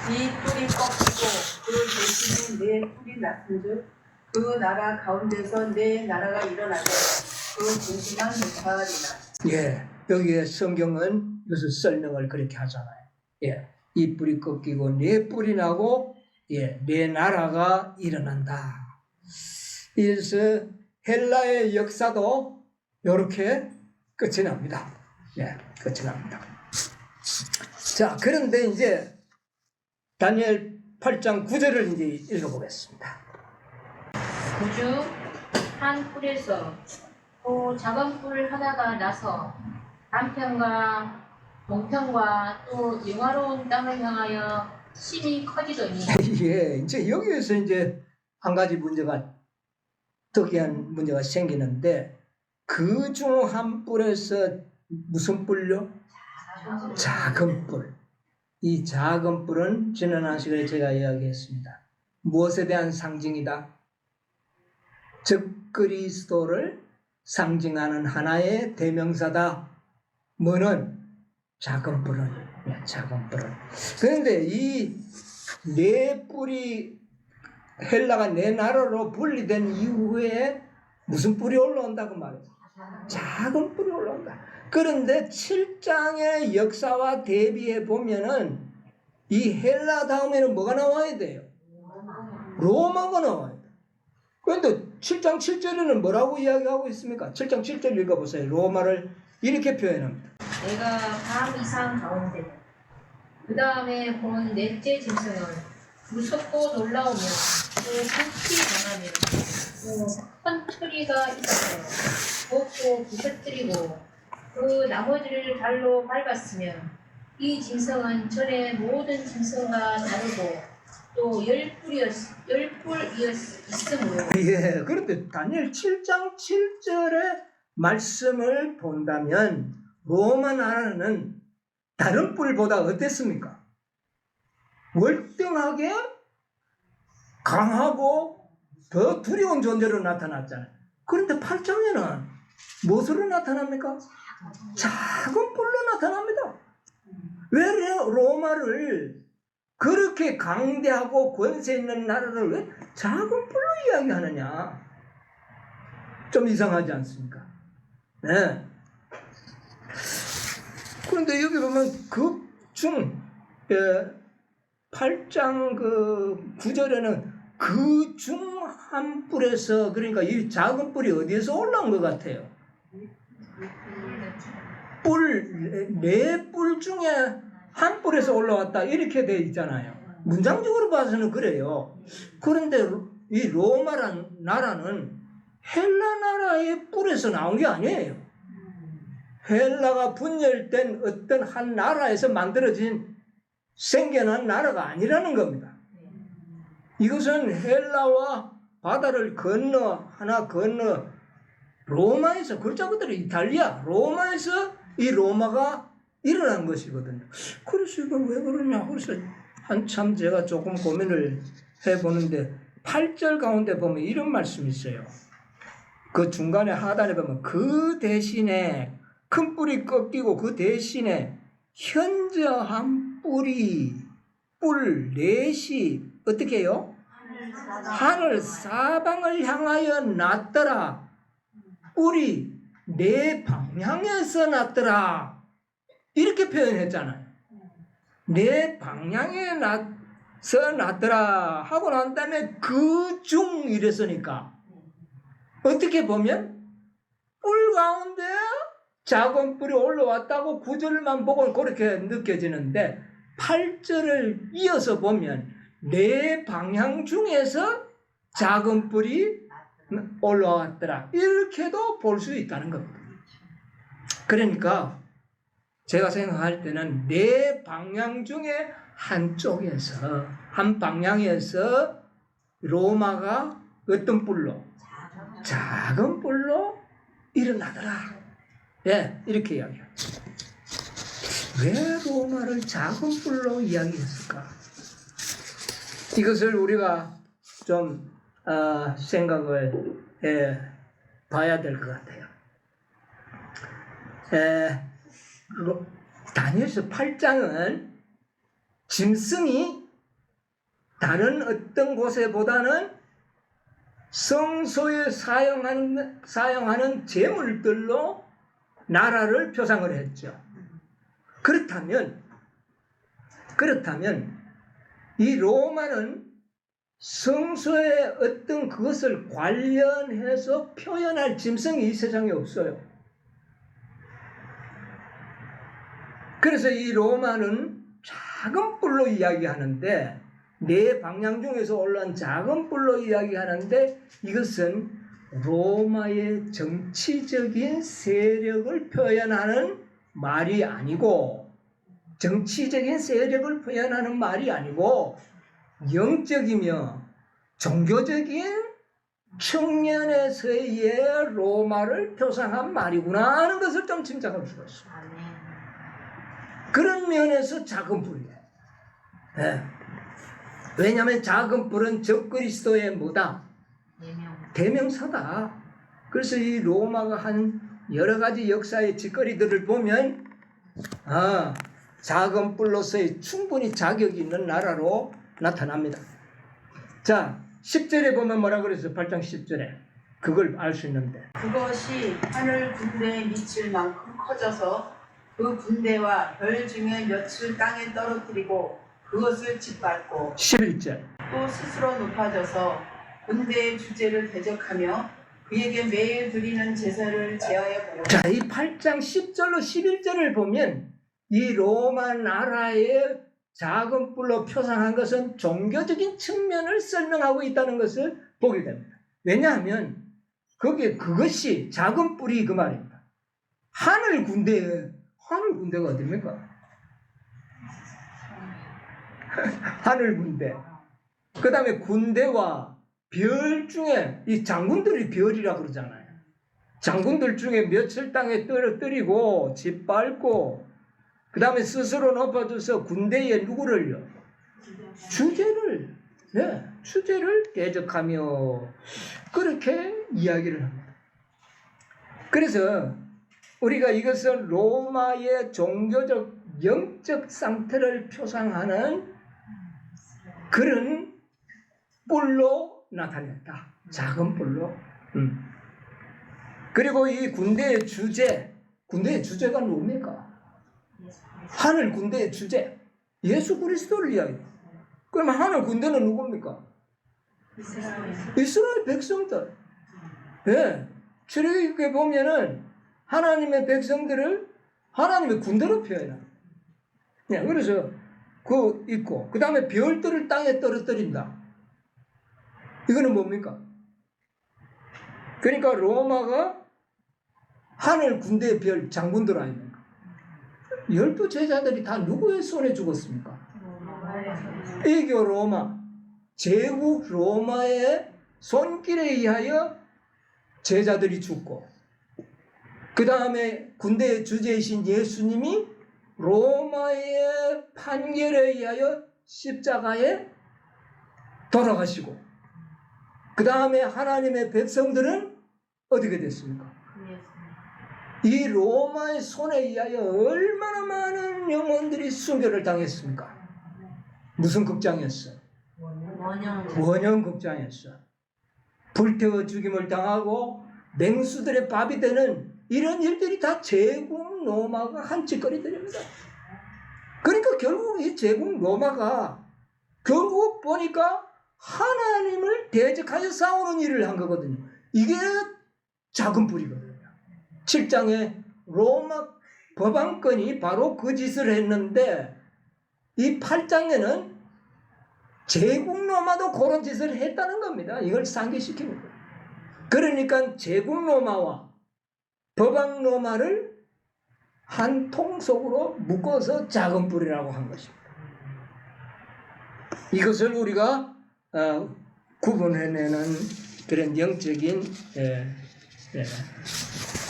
이 뿔이 꺾이고 그 대신에 네 뿔이 났은즉 그 나라 가운데서 네 나라가 일어나되 그 군심만 못하리라. 여기에 성경은 이것을 설명을 그렇게 하잖아요. 이 뿔이 꺾이고 네 뿔이 나고 네 나라가 일어난다. 그래서 헬라의 역사도 이렇게 끝이 납니다. 끝이 납니다. 자, 그런데 이제 다니엘 8장 9절을 이제 읽어보겠습니다. 우주 한 뿔에서 또 작은 뿔 하나가 나서 남편과 동편과 또 영화로운 땅을 향하여 심히 커지더니 이제 여기에서 이제 한 가지 문제가 특이한 문제가 생기는데 그 중 한 뿔에서 무슨 뿔요? 작은 뿔. 이 작은 뿔은 지난 시간에 제가 이야기했습니다. 무엇에 대한 상징이다? 즉 그리스도를 상징하는 하나의 대명사다. 뭐는? 작은 뿔은. 작은 뿔은. 그런데 이 네 뿔이 헬라가 네 나라로 분리된 이후에 무슨 뿔이 올라온다고 말이에요? 작은 뿔이 올라온다. 그런데 7장의 역사와 대비해 보면은 이 헬라 다음에는 뭐가 나와야 돼요? 로마가 나와야 돼요. 그런데 7장 7절에는 뭐라고 이야기하고 있습니까? 7장 7절 읽어보세요. 로마를 이렇게 표현합니다. 내가 밤 이상 가운데 그 다음에 본 넷째 짐승은 무섭고 놀라우며 또 극히 강하며 또 큰 트리가 있어서 무엇도 부서뜨리고 그 나머지를 발로 밟았으며 이 짐승은 전에 모든 짐승과 다르고 또 열뿔이었으므로 예, 그런데 다니엘 7장 7절의 말씀을 본다면 로마 나라는 다른 뿔보다 어땠습니까? 월등하게 강하고 더 두려운 존재로 나타났잖아요. 그런데 8장에는 무엇으로 나타납니까? 작은 뿔로 나타납니다. 왜 로마를 그렇게 강대하고 권세 있는 나라를 왜 작은 뿔로 이야기하느냐? 좀 이상하지 않습니까? 네. 그런데 여기 보면 극중 8장 그 9절에는 그 중 한 뿔에서, 그러니까 이 작은 뿔이 어디에서 올라온 것 같아요? 네 뿔 중에 한 뿔에서 올라왔다 이렇게 돼 있잖아요. 문장적으로 봐서는 그래요. 그런데 이 로마란 나라는 헬라 나라의 뿔에서 나온 게 아니에요. 헬라가 분열된 어떤 한 나라에서 만들어진 생겨난 나라가 아니라는 겁니다. 이것은 헬라와 바다를 하나 건너 로마에서, 글자 그대로 이탈리아 로마에서 이 로마가 일어난 것이거든요. 그래서 이걸 왜 그러냐, 그래서 한참 제가 조금 고민을 해보는데 8절 가운데 보면 이런 말씀이 있어요. 그 중간에 하단에 보면 그 대신에 큰 뿔이 꺾이고 그 대신에 현저한 뿔 넷이 어떻게 해요? 하늘 사방을 향하여 났더라. 뿔이 네 방향에서 났더라. 이렇게 표현했잖아요. 네 방향에 났더라 하고 난 다음에 그 중 이랬으니까 어떻게 보면 뿔 가운데 작은 뿔이 올라왔다고 9절만 보고 그렇게 느껴지는데 8절을 이어서 보면 네 방향 중에서 작은 뿔이 올라왔더라 이렇게도 볼 수 있다는 겁니다. 그러니까 제가 생각할 때는 네 방향 중에 한쪽에서, 한 방향에서 로마가 어떤 뿔로? 작은 뿔로 일어나더라. 예, 이렇게 이야기해요. 왜 로마를 작은 뿔로 이야기했을까? 이것을 우리가 좀 생각을 해 봐야 될 것 같아요. 다니엘서 8장은 짐승이 다른 어떤 곳에보다는 성소에 사용하는 제물들로 나라를 표상을 했죠. 그렇다면 이 로마는 성소의 어떤 그것을 관련해서 표현할 짐승이 이 세상에 없어요. 그래서 이 로마는 작은 뿔로 이야기하는데, 네 방향 중에서 올라온 작은 뿔로 이야기하는데, 이것은 로마의 정치적인 세력을 표현하는 말이 아니고, 영적이며 종교적인 측면에서의 로마를 표상한 말이구나 하는 것을 좀 짐작할 수가 있어요. 그런 면에서 작은 뿔이에요. 네. 왜냐하면 작은 뿔은 적그리스도의 뭐다? 대명사다. 그래서 이 로마가 한 여러 가지 역사의 짓거리들을 보면 작은 뿔로서의 충분히 자격이 있는 나라로 나타납니다. 자, 10절에 보면 뭐라 그랬어요? 8장 10절에 그걸 알 수 있는데, 그것이 하늘 군대에 미칠 만큼 커져서 그 군대와 별 중에 몇을 땅에 떨어뜨리고 그것을 짓밟고 11절 또 스스로 높아져서 군대의 주제를 대적하며 그에게 매일 드리는 제사를 제하여 보고. 자, 이 8장 10절로 11절을 보면 이 로마 나라의 작은 뿔로 표상한 것은 종교적인 측면을 설명하고 있다는 것을 보게 됩니다. 왜냐하면 그것이 작은 뿔이 그 말입니다. 하늘 군대가 어딥니까? 하늘 군대. 그 다음에 군대와 별 중에 이 장군들이 별이라 그러잖아요. 장군들 중에 며칠 땅에 떨어뜨리고 짓밟고 그 다음에 스스로 높아져서 군대에 누구를요? 주제를 주제를 대적하며 그렇게 이야기를 합니다. 그래서 우리가 이것은 로마의 종교적 영적 상태를 표상하는 그런 뿔로 나타냈다. 작은 뿔로. 그리고 이 군대의 주제가 누굽니까? 하늘 군대의 주제, 예수 그리스도를 이야기해요. 그러면 하늘 군대는 누굽니까? 이스라엘 백성들. 예. 출애굽기에 보면은 하나님의 백성들을 하나님의 군대로 표현해요. 예. 그래서 그 있고 그 다음에 별들을 땅에 떨어뜨린다. 이거는 뭡니까? 그러니까 로마가 하늘 군대의 별 장군들 아닙니까? 12 제자들이 다 누구의 손에 죽었습니까? 이교 로마, 제국 로마의 손길에 의하여 제자들이 죽고 그 다음에 군대의 주제이신 예수님이 로마의 판결에 의하여 십자가에 돌아가시고 그 다음에 하나님의 백성들은 어떻게 됐습니까? 이 로마의 손에 의하여 얼마나 많은 영혼들이 순교를 당했습니까? 무슨 극장이었어요? 원형 극장이었어. 불태워 죽임을 당하고 맹수들의 밥이 되는 이런 일들이 다 제국 로마가 한 짓거리들입니다. 그러니까 결국 이 제국 로마가 결국 보니까 하나님을 대적하여 싸우는 일을 한 거거든요. 이게 작은 불이거든요. 7장에 로마 법왕권이 바로 그 짓을 했는데 이 8장에는 제국 로마도 그런 짓을 했다는 겁니다. 이걸 상기시킵니다. 그러니까 제국 로마와 법왕 로마를 한 통속으로 묶어서 작은 불이라고 한 것입니다. 이것을 우리가 구분해내는 그런 영적인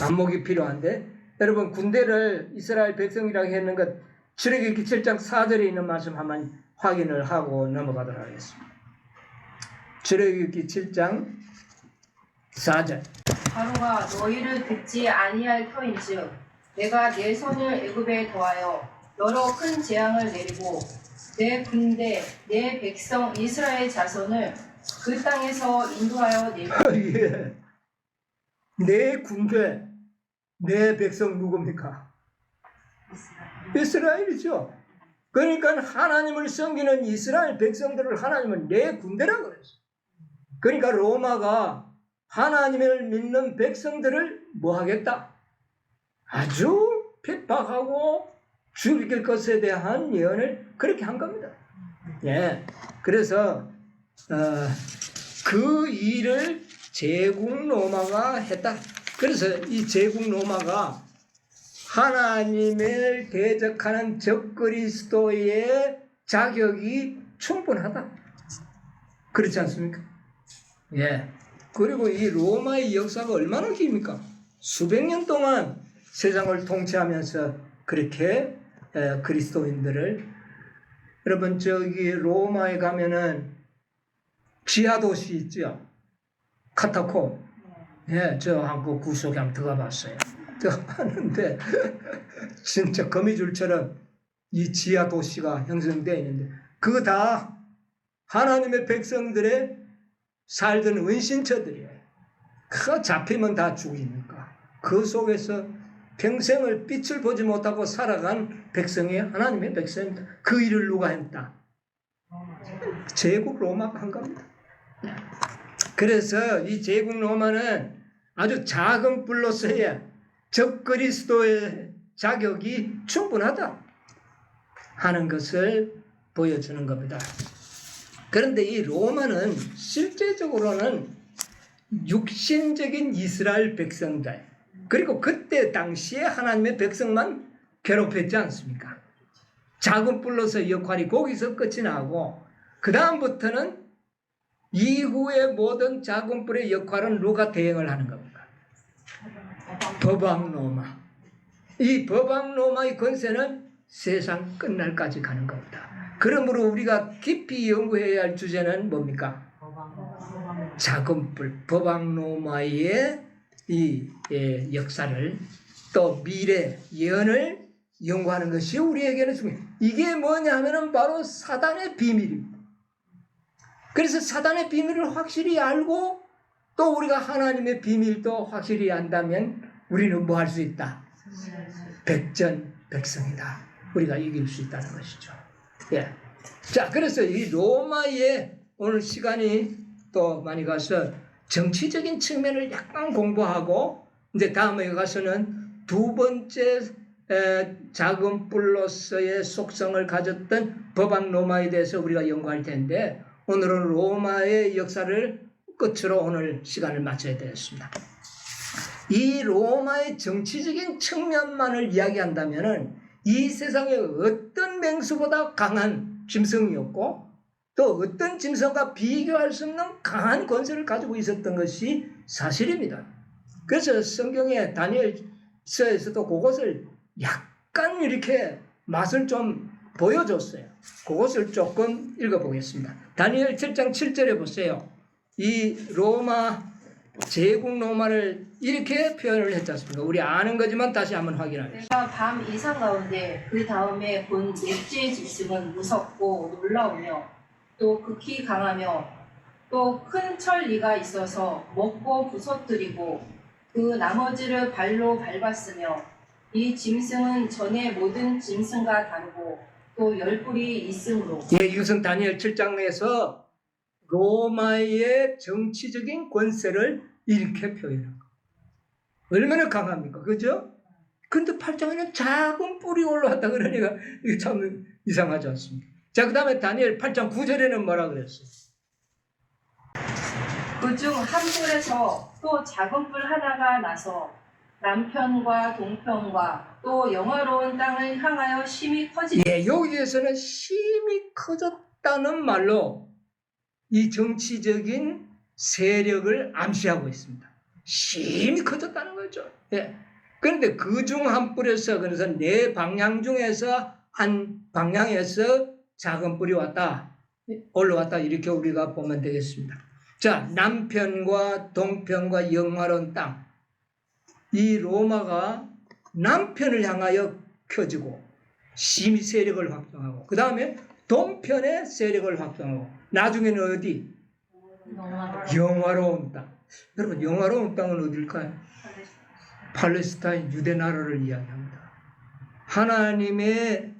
안목이 필요한데, 여러분 군대를 이스라엘 백성이라고 했는 것 출애굽기 7장 4절에 있는 말씀 한번 확인을 하고 넘어가도록 하겠습니다. 출애굽기 7장 4절. 바로가 너희를 듣지 아니할 터인즉 내가 내 손을 애굽에 더하여 여러 큰 재앙을 내리고 내 군대 내 백성 이스라엘 자손을 그 땅에서 인도하여 내리고 예. 내 군대 내 백성 누굽니까? 이스라엘이죠. 그러니까 하나님을 섬기는 이스라엘 백성들을 하나님은 내 군대라고 그랬어요. 그러니까 로마가 하나님을 믿는 백성들을 뭐 하겠다? 아주 핍박하고 죽일 것에 대한 예언을 그렇게 한 겁니다. 예. 그래서 그 일을 제국 로마가 했다. 그래서 이 제국 로마가 하나님을 대적하는 적그리스도의 자격이 충분하다. 그렇지 않습니까? 예. 그리고 이 로마의 역사가 얼마나 깁니까? 수백 년 동안 세상을 통치하면서 그렇게 그리스도인들을, 여러분 저기 로마에 가면은 지하도시 있죠? 카타콤. 예, 저 한국 구석에 한번 들어가 봤어요. 들어가는데 진짜 거미줄처럼 이 지하 도시가 형성되어 있는데 그거 다 하나님의 백성들의 살던 은신처들이에요. 그거 잡히면 다 죽이니까 그 속에서 평생을 빛을 보지 못하고 살아간 백성이 하나님의 백성입니다. 그 일을 누가 했다? 제국 로마가 한 겁니다. 그래서 이 제국 로마는 아주 작은 뿔로서의 적그리스도의 자격이 충분하다 하는 것을 보여주는 겁니다. 그런데 이 로마는 실제적으로는 육신적인 이스라엘 백성들, 그리고 그때 당시에 하나님의 백성만 괴롭혔지 않습니까? 작은 뿔로서의 역할이 거기서 끝이 나고 그 다음부터는 이후의 모든 작은 뿔의 역할은 누가 대행을 하는 겁니까? 법왕로마. 이 법왕로마의 권세는 세상 끝날까지 가는 겁니다. 그러므로 우리가 깊이 연구해야 할 주제는 뭡니까? 작은 뿔, 법왕로마의 이 역사를 또 미래, 예언을 연구하는 것이 우리에게는 중요해요. 이게 뭐냐 하면은 바로 사단의 비밀입니다. 그래서 사단의 비밀을 확실히 알고 또 우리가 하나님의 비밀도 확실히 안다면 우리는 뭐 할 수 있다? 백전백승이다. 우리가 이길 수 있다는 것이죠. 예. 자, 그래서 이 로마의 오늘 시간이 또 많이 가서 정치적인 측면을 약간 공부하고 이제 다음에 가서는 두 번째 작은 뿔로서의 속성을 가졌던 법왕 로마에 대해서 우리가 연구할 텐데 오늘은 로마의 역사를 끝으로 오늘 시간을 마쳐야 되겠습니다. 이 로마의 정치적인 측면만을 이야기한다면은 이 세상에 어떤 맹수보다 강한 짐승이었고 또 어떤 짐승과 비교할 수 없는 강한 권세를 가지고 있었던 것이 사실입니다. 그래서 성경의 다니엘서에서도 그것을 약간 이렇게 맛을 좀 보여줬어요. 그것을 조금 읽어보겠습니다. 다니엘 7장 7절에 보세요. 이 로마 제국 로마를 이렇게 표현을 했지 않습니까? 우리 아는 거지만 다시 한번 확인하겠습니다. 밤 이상 가운데 그 다음에 본 넷째 짐승은 무섭고 놀라우며 또 극히 강하며 또 큰 천리가 있어서 먹고 부서뜨리고 그 나머지를 발로 밟았으며 이 짐승은 전의 모든 짐승과 다르고 또 열뿔이 있으므로. 예, 이것은 다니엘 7장에서 로마의 정치적인 권세를 이렇게 표현한 거. 얼마나 강합니까? 그죠? 근데 8장에는 작은 뿔이 올라왔다 그러니까 이게 참 이상하지 않습니까? 자, 그 다음에 다니엘 8장 9절에는 뭐라 그랬어요? 그중 한 뿔에서 또 작은 뿔 하나가 나서 남편과 동편과 또 영화로운 땅을 향하여 심히 커지. 예, 여기에서는 심히 커졌다는 말로 이 정치적인 세력을 암시하고 있습니다. 심히 커졌다는 거죠. 예. 그런데 그 중 한 뿔에서 그래서 네 방향 중에서 한 방향에서 작은 뿔이 왔다, 올라왔다 이렇게 우리가 보면 되겠습니다. 자, 남편과 동편과 영화로운 땅. 이 로마가 남편을 향하여 켜지고 심히 세력을 확장하고 그 다음에 동편의 세력을 확장하고 나중에는 어디? 영화로운 땅. 여러분 영화로운 땅은 어딜까요? 팔레스타인 유대 나라를 이야기합니다. 하나님의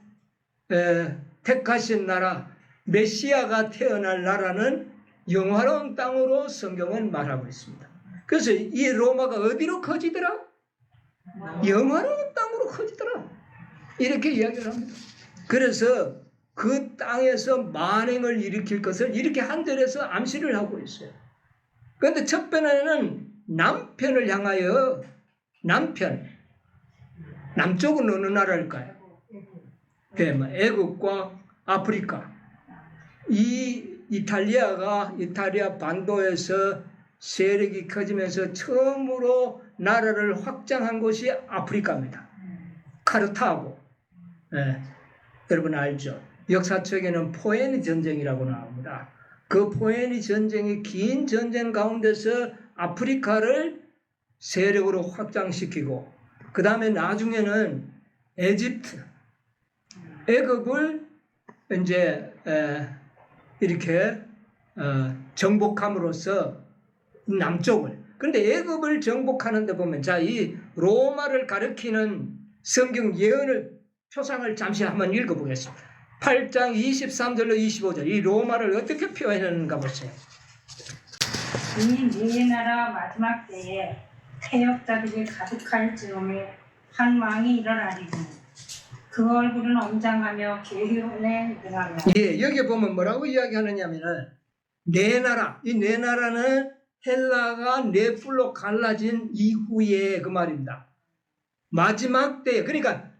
택하신 나라 메시아가 태어날 나라는 영화로운 땅으로 성경은 말하고 있습니다. 그래서 이 로마가 어디로 커지더라? 영화로운 땅으로 커지더라. 이렇게 이야기를 합니다. 그래서 그 땅에서 만행을 일으킬 것을 이렇게 한 절에서 암시를 하고 있어요. 그런데 첫 번에는 남편을 향하여 남쪽은 어느 나라일까요? 애국과 아프리카. 이 이탈리아 반도에서 세력이 커지면서 처음으로 나라를 확장한 곳이 아프리카입니다. 카르타고. 예, 여러분 알죠? 역사책에는 포에니 전쟁이라고 나옵니다. 그 포에니 전쟁이 긴 전쟁 가운데서 아프리카를 세력으로 확장시키고 그 다음에 나중에는 애굽을 이제 이렇게 정복함으로써 남쪽을. 그런데 애굽을 정복하는데 보면 자, 이 로마를 가리키는 성경 예언을 표상을 잠시 한번 읽어보겠습니다. 8장 23절로 25절 이 로마를 어떻게 표현하는가 보세요. 이 네 나라 마지막 때에 태역자들이 가득할 즈음에 한 왕이 일어나리니 그 얼굴은 엄장하며 계획에 능하며. 예, 여기 보면 뭐라고 이야기하느냐면은 네 나라, 이 네 나라는 헬라가 네 뿔로 갈라진 이후에 그 말입니다. 마지막 때, 그러니까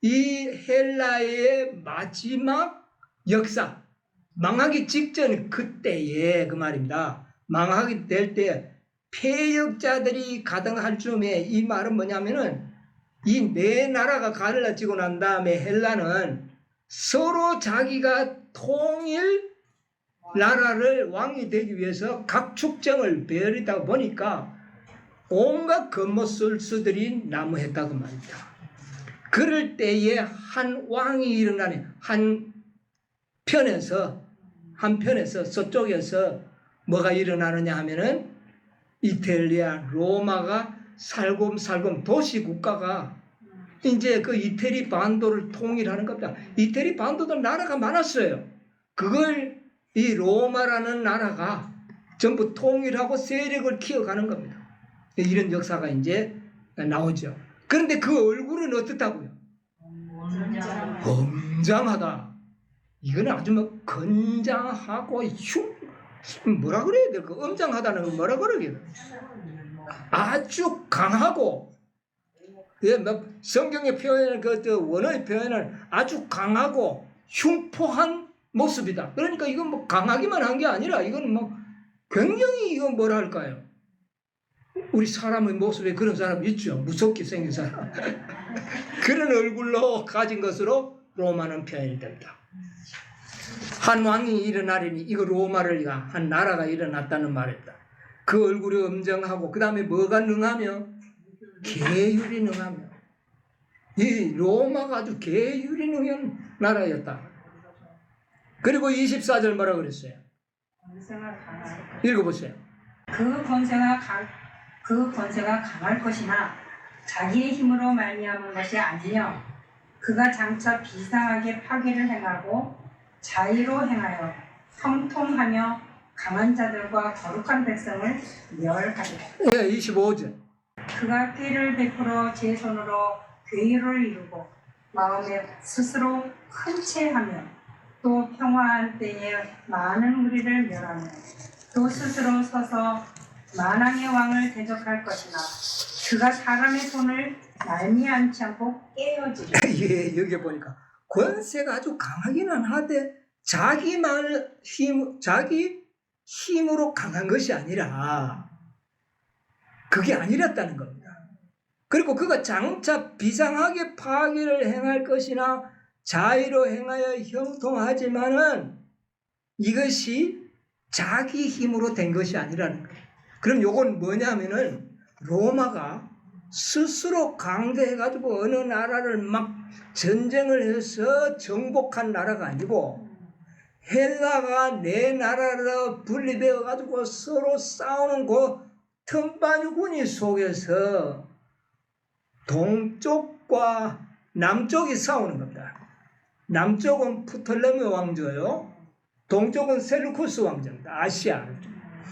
이 헬라의 마지막 역사, 망하기 직전 그때에 그 말입니다. 망하게 될 때 패역자들이 가등할 즈음에 이 말은 뭐냐면은 이 네 나라가 갈라지고 난 다음에 헬라는 서로 자기가 통일 나라를 왕이 되기 위해서 각 축정을 베어리다 보니까 온갖 겉멋술수들이 난무했다고 말입니다. 그럴 때에 한 왕이 일어나네. 한편에서 서쪽에서 뭐가 일어나느냐 하면은 이탈리아, 로마가 살금살금 도시 국가가 이제 그 이태리 반도를 통일하는 겁니다. 이태리 반도도 나라가 많았어요. 그걸 이 로마라는 나라가 전부 통일하고 세력을 키워가는 겁니다. 이런 역사가 이제 나오죠. 그런데 그 얼굴은 어떻다고요? 엄장하다. 이거는 아주 뭐 건장하고 뭐라 그래야 될까? 엄장하다는 건 뭐라 그러게? 아주 강하고, 예, 뭐 성경의 표현을 원어의 표현은 아주 강하고 흉포한 모습이다. 그러니까 이건 뭐 강하기만 한 게 아니라 이건 뭐 굉장히 이건 뭐라 할까요? 우리 사람의 모습에 그런 사람 있죠. 무섭게 생긴 사람. 그런 얼굴로 가진 것으로 로마는 표현이 됩니다. 한 왕이 일어나리니 이거 로마를 한 나라가 일어났다는 말입니다. 그 얼굴이 엄정하고 그 다음에 뭐가 능하며 계율이 능하며 이 로마가 아주 계율이 능한 나라였다. 그리고 24절 뭐라 그랬어요? 읽어보세요. 그 권세가 강할 것이나 자기의 힘으로 말미암은 것이 아니며 그가 장차 비상하게 파괴를 행하고 자의로 행하여 형통하며 강한 자들과 거룩한 백성을 멸하리라. 네, 25절. 그가 꾀를 베풀어 제 손으로 괴유를 이루고 마음에 스스로 큰 채하며 또 평화한 때에 많은 무리를 멸하며 또 스스로 서서 만왕의 왕을 대적할 것이나 그가 사람의 손을 말미암지 않고 깨어지리라. 예, 여기 보니까 권세가 아주 강하기는 하되 자기 힘으로 강한 것이 아니라 그게 아니랬다는 겁니다. 그리고 그가 장차 비상하게 파괴를 행할 것이나 자의로 행하여 형통하지만은 이것이 자기 힘으로 된 것이 아니라는 거예요. 그럼 요건 뭐냐면은 로마가 스스로 강대해가지고 어느 나라를 막 전쟁을 해서 정복한 나라가 아니고 헬라가 네 나라로 분리되어가지고 서로 싸우는 그 틈바구니 속에서 동쪽과 남쪽이 싸우는 겁니다. 남쪽은 프톨레미 왕조요. 동쪽은 셀루쿠스 왕조입니다. 아시아.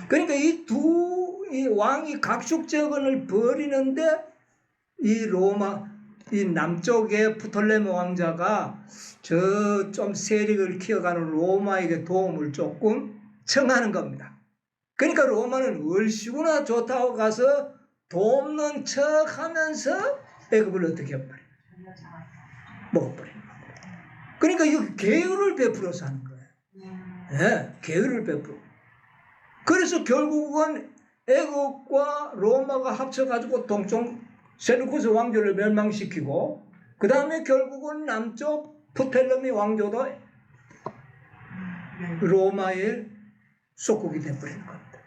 그러니까 이 두 왕이 각축적언을 벌이는데 이 로마, 이 남쪽의 프톨레미 왕자가 저 좀 세력을 키워가는 로마에게 도움을 조금 청하는 겁니다. 그러니까 로마는 얼씨구나 좋다고 가서 돕는 척하면서 애굽을 어떻게 해버려요? 먹어버려요. 그러니까 이 계율을 베풀어서 하는 거예요. 네, 계율을 베풀어. 그래서 결국은 애굽과 로마가 합쳐가지고 동쪽 셀루쿠스 왕조를 멸망시키고 그 다음에 결국은 남쪽 프텔레미 왕조도 로마의 속국이 돼버린 겁니다.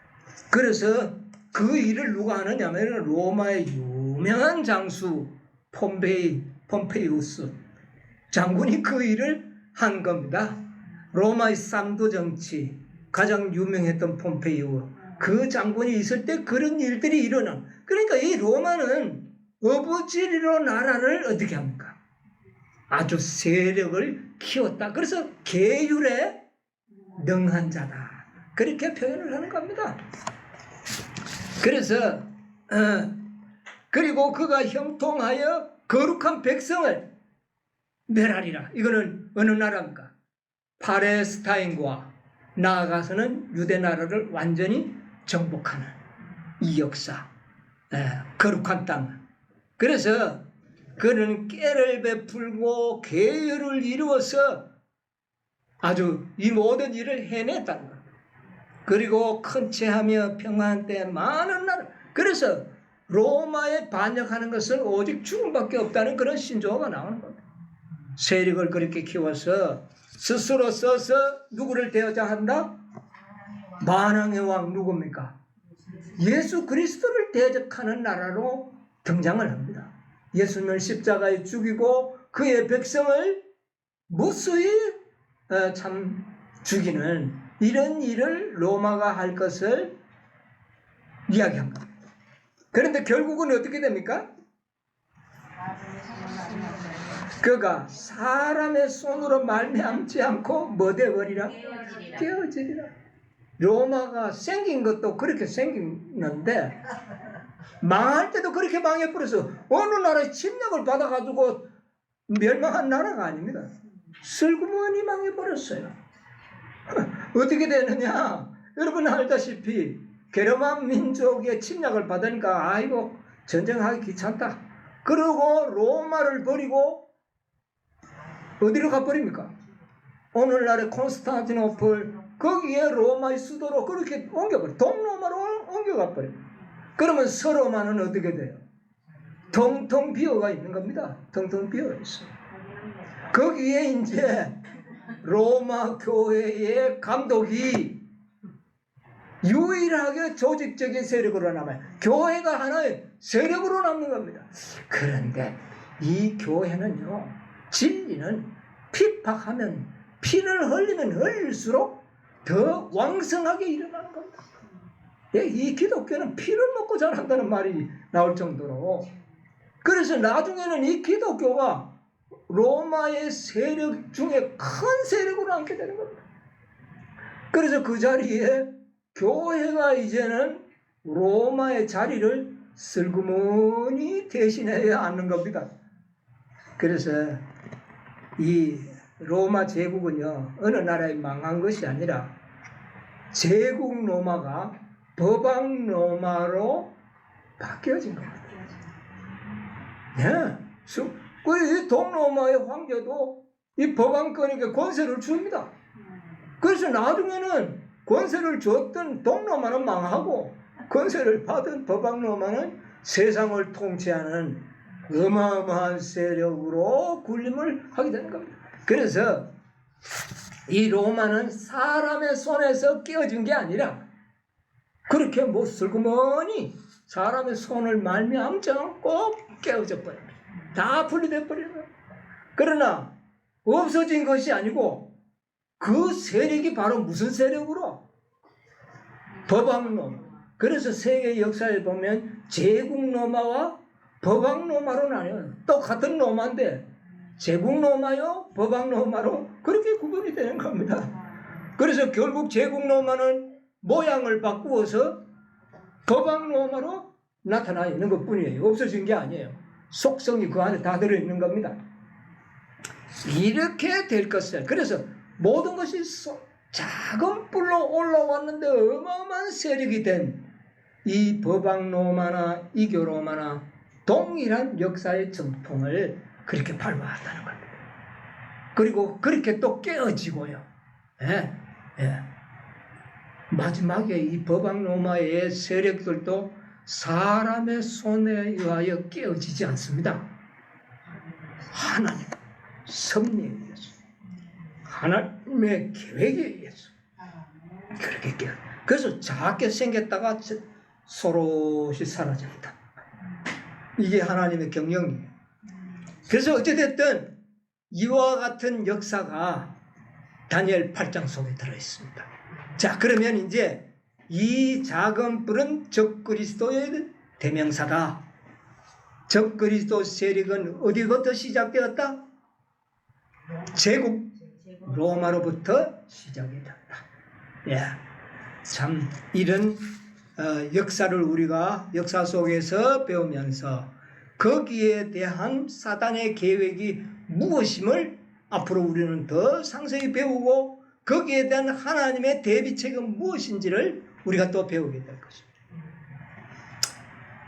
그래서 그 일을 누가 하느냐면 로마의 유명한 장수 폼페이우스 장군이 그 일을 한 겁니다. 로마의 삼도 정치 가장 유명했던 폼페이우 그 장군이 있을 때 그런 일들이 일어나. 그러니까 이 로마는 어부지리로 나라를 어떻게 합니까? 아주 세력을 키웠다. 그래서 계율에 능한 자다. 그렇게 표현을 하는 겁니다. 그래서 그리고 그가 형통하여 거룩한 백성을 멸하리라. 이거는 어느 나라입니까? 팔레스타인과 나아가서는 유대 나라를 완전히 정복하는 이 역사. 거룩한 땅. 그래서 그는 깨를 베풀고 계율을 이루어서 아주 이 모든 일을 해냈다는 겁니다. 그리고 큰 채하며 평안한 때 많은 나라. 그래서 로마에 반역하는 것은 오직 죽음밖에 없다는 그런 신조어가 나오는 겁니다. 세력을 그렇게 키워서 스스로 써서 누구를 대적한다? 만왕의 왕 누굽니까? 예수 그리스도를 대적하는 나라로 등장을 합니다. 예수님을 십자가에 죽이고 그의 백성을 무수히 참 죽이는 이런 일을 로마가 할 것을 이야기한 겁니다. 그런데 결국은 어떻게 됩니까? 그가 사람의 손으로 말미암지 않고 뭐 되어버리라? 깨어지리라. 로마가 생긴 것도 그렇게 생겼는데 망할 때도 그렇게 망해버려서 어느 나라의 침략을 받아가지고 멸망한 나라가 아닙니다. 슬그머니 망해버렸어요. 어떻게 되느냐? 여러분 알다시피 게르만 민족의 침략을 받으니까 아이고 전쟁하기 귀찮다. 그러고 로마를 버리고 어디로 가버립니까? 오늘날의 콘스탄티노플 거기에 로마의 수도로 그렇게 옮겨버려. 동로마로 옮겨가버립니다. 그러면 서로마는 어떻게 돼요? 텅텅 비어가 있는 겁니다. 텅텅 비어 있어요. 거기에 이제 로마 교회의 감독이 유일하게 조직적인 세력으로 남아요. 교회가 하나의 세력으로 남는 겁니다. 그런데 이 교회는요, 진리는 핍박하면 피를 흘리면 흘릴수록 더 왕성하게 일어나는 겁니다. 이 기독교는 피를 먹고 자란다는 말이 나올 정도로, 그래서 나중에는 이 기독교가 로마의 세력 중에 큰 세력으로 남게 되는 겁니다. 그래서 그 자리에 교회가 이제는 로마의 자리를 슬그머니 대신해야 하는 겁니다. 그래서 이 로마 제국은요, 어느 나라에 망한 것이 아니라 제국 로마가 법왕 로마로 바뀌어진 겁니다. 네. 이 동로마의 황제도 이 법왕권에게 권세를 줍니다. 그래서 나중에는 권세를 줬던 동로마는 망하고 권세를 받은 법왕 로마는 세상을 통치하는 어마어마한 세력으로 군림을 하게 되는 겁니다. 그래서 이 로마는 사람의 손에서 깨어진 게 아니라 그렇게 뭐 슬그머니 사람의 손을 말미암지 않고 깨어져 버립니다. 다 분리돼 버리는 거예요. 그러나 없어진 것이 아니고 그 세력이 바로 무슨 세력으로? 법왕 로마. 그래서 세계 역사에 보면 제국 로마와 법왕 로마로 나뉘어요. 똑같은 로마인데 제국 로마요, 법왕 로마로 그렇게 구분이 되는 겁니다. 그래서 결국 제국 로마는 모양을 바꾸어서 법왕 로마로 나타나 있는 것 뿐이에요. 없어진 게 아니에요. 속성이 그 안에 다 들어있는 겁니다. 이렇게 될 것을. 그래서 모든 것이 작은 뿔로 올라왔는데 어마어마한 세력이 된 이 법왕 로마나 이교 로마나 동일한 역사의 정통을 그렇게 밟아왔다는 겁니다. 그리고 그렇게 또 깨어지고요. 예, 예. 마지막에 이 법왕 로마의 세력들도 사람의 손에 의하여 깨어지지 않습니다. 하나님 섭리에 의해서, 하나님의 계획에 의해서 그렇게 깨어. 그래서 작게 생겼다가 소롯이 사라집니다. 이게 하나님의 경영이에요. 그래서 어찌됐든 이와 같은 역사가 다니엘 8장 속에 들어있습니다. 자, 그러면 이제 이 작은 뿔은 적그리스도의 대명사다. 적그리스도 세력은 어디부터 시작되었다? 제국 로마로부터 시작이 된다. 예, 참 이런 역사를 우리가 역사 속에서 배우면서 거기에 대한 사단의 계획이 무엇임을 앞으로 우리는 더 상세히 배우고 거기에 대한 하나님의 대비책은 무엇인지를 우리가 또 배우게 될 것입니다.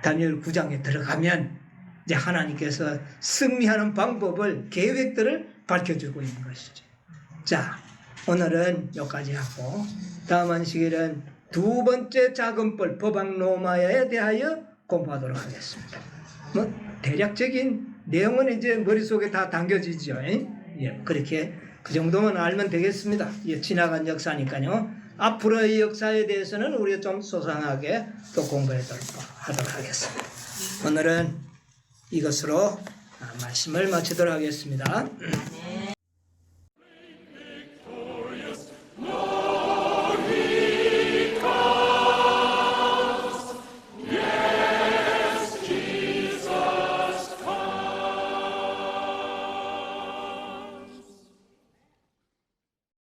다니엘 9장에 들어가면 이제 하나님께서 승리하는 방법을 계획들을 밝혀주고 있는 것이죠. 자, 오늘은 여기까지 하고 다음 안식일은 두 번째 작은 뿔 법학 로마에 대하여 공부하도록 하겠습니다. 뭐 대략적인 내용은 이제 머릿속에 다 담겨지죠. 예, 그렇게 그 정도만 알면 되겠습니다. 예, 지나간 역사니까요. 앞으로의 역사에 대해서는 우리가 좀 소상하게 또 공부하도록 하겠습니다. 오늘은 이것으로 말씀을 마치도록 하겠습니다. 아멘.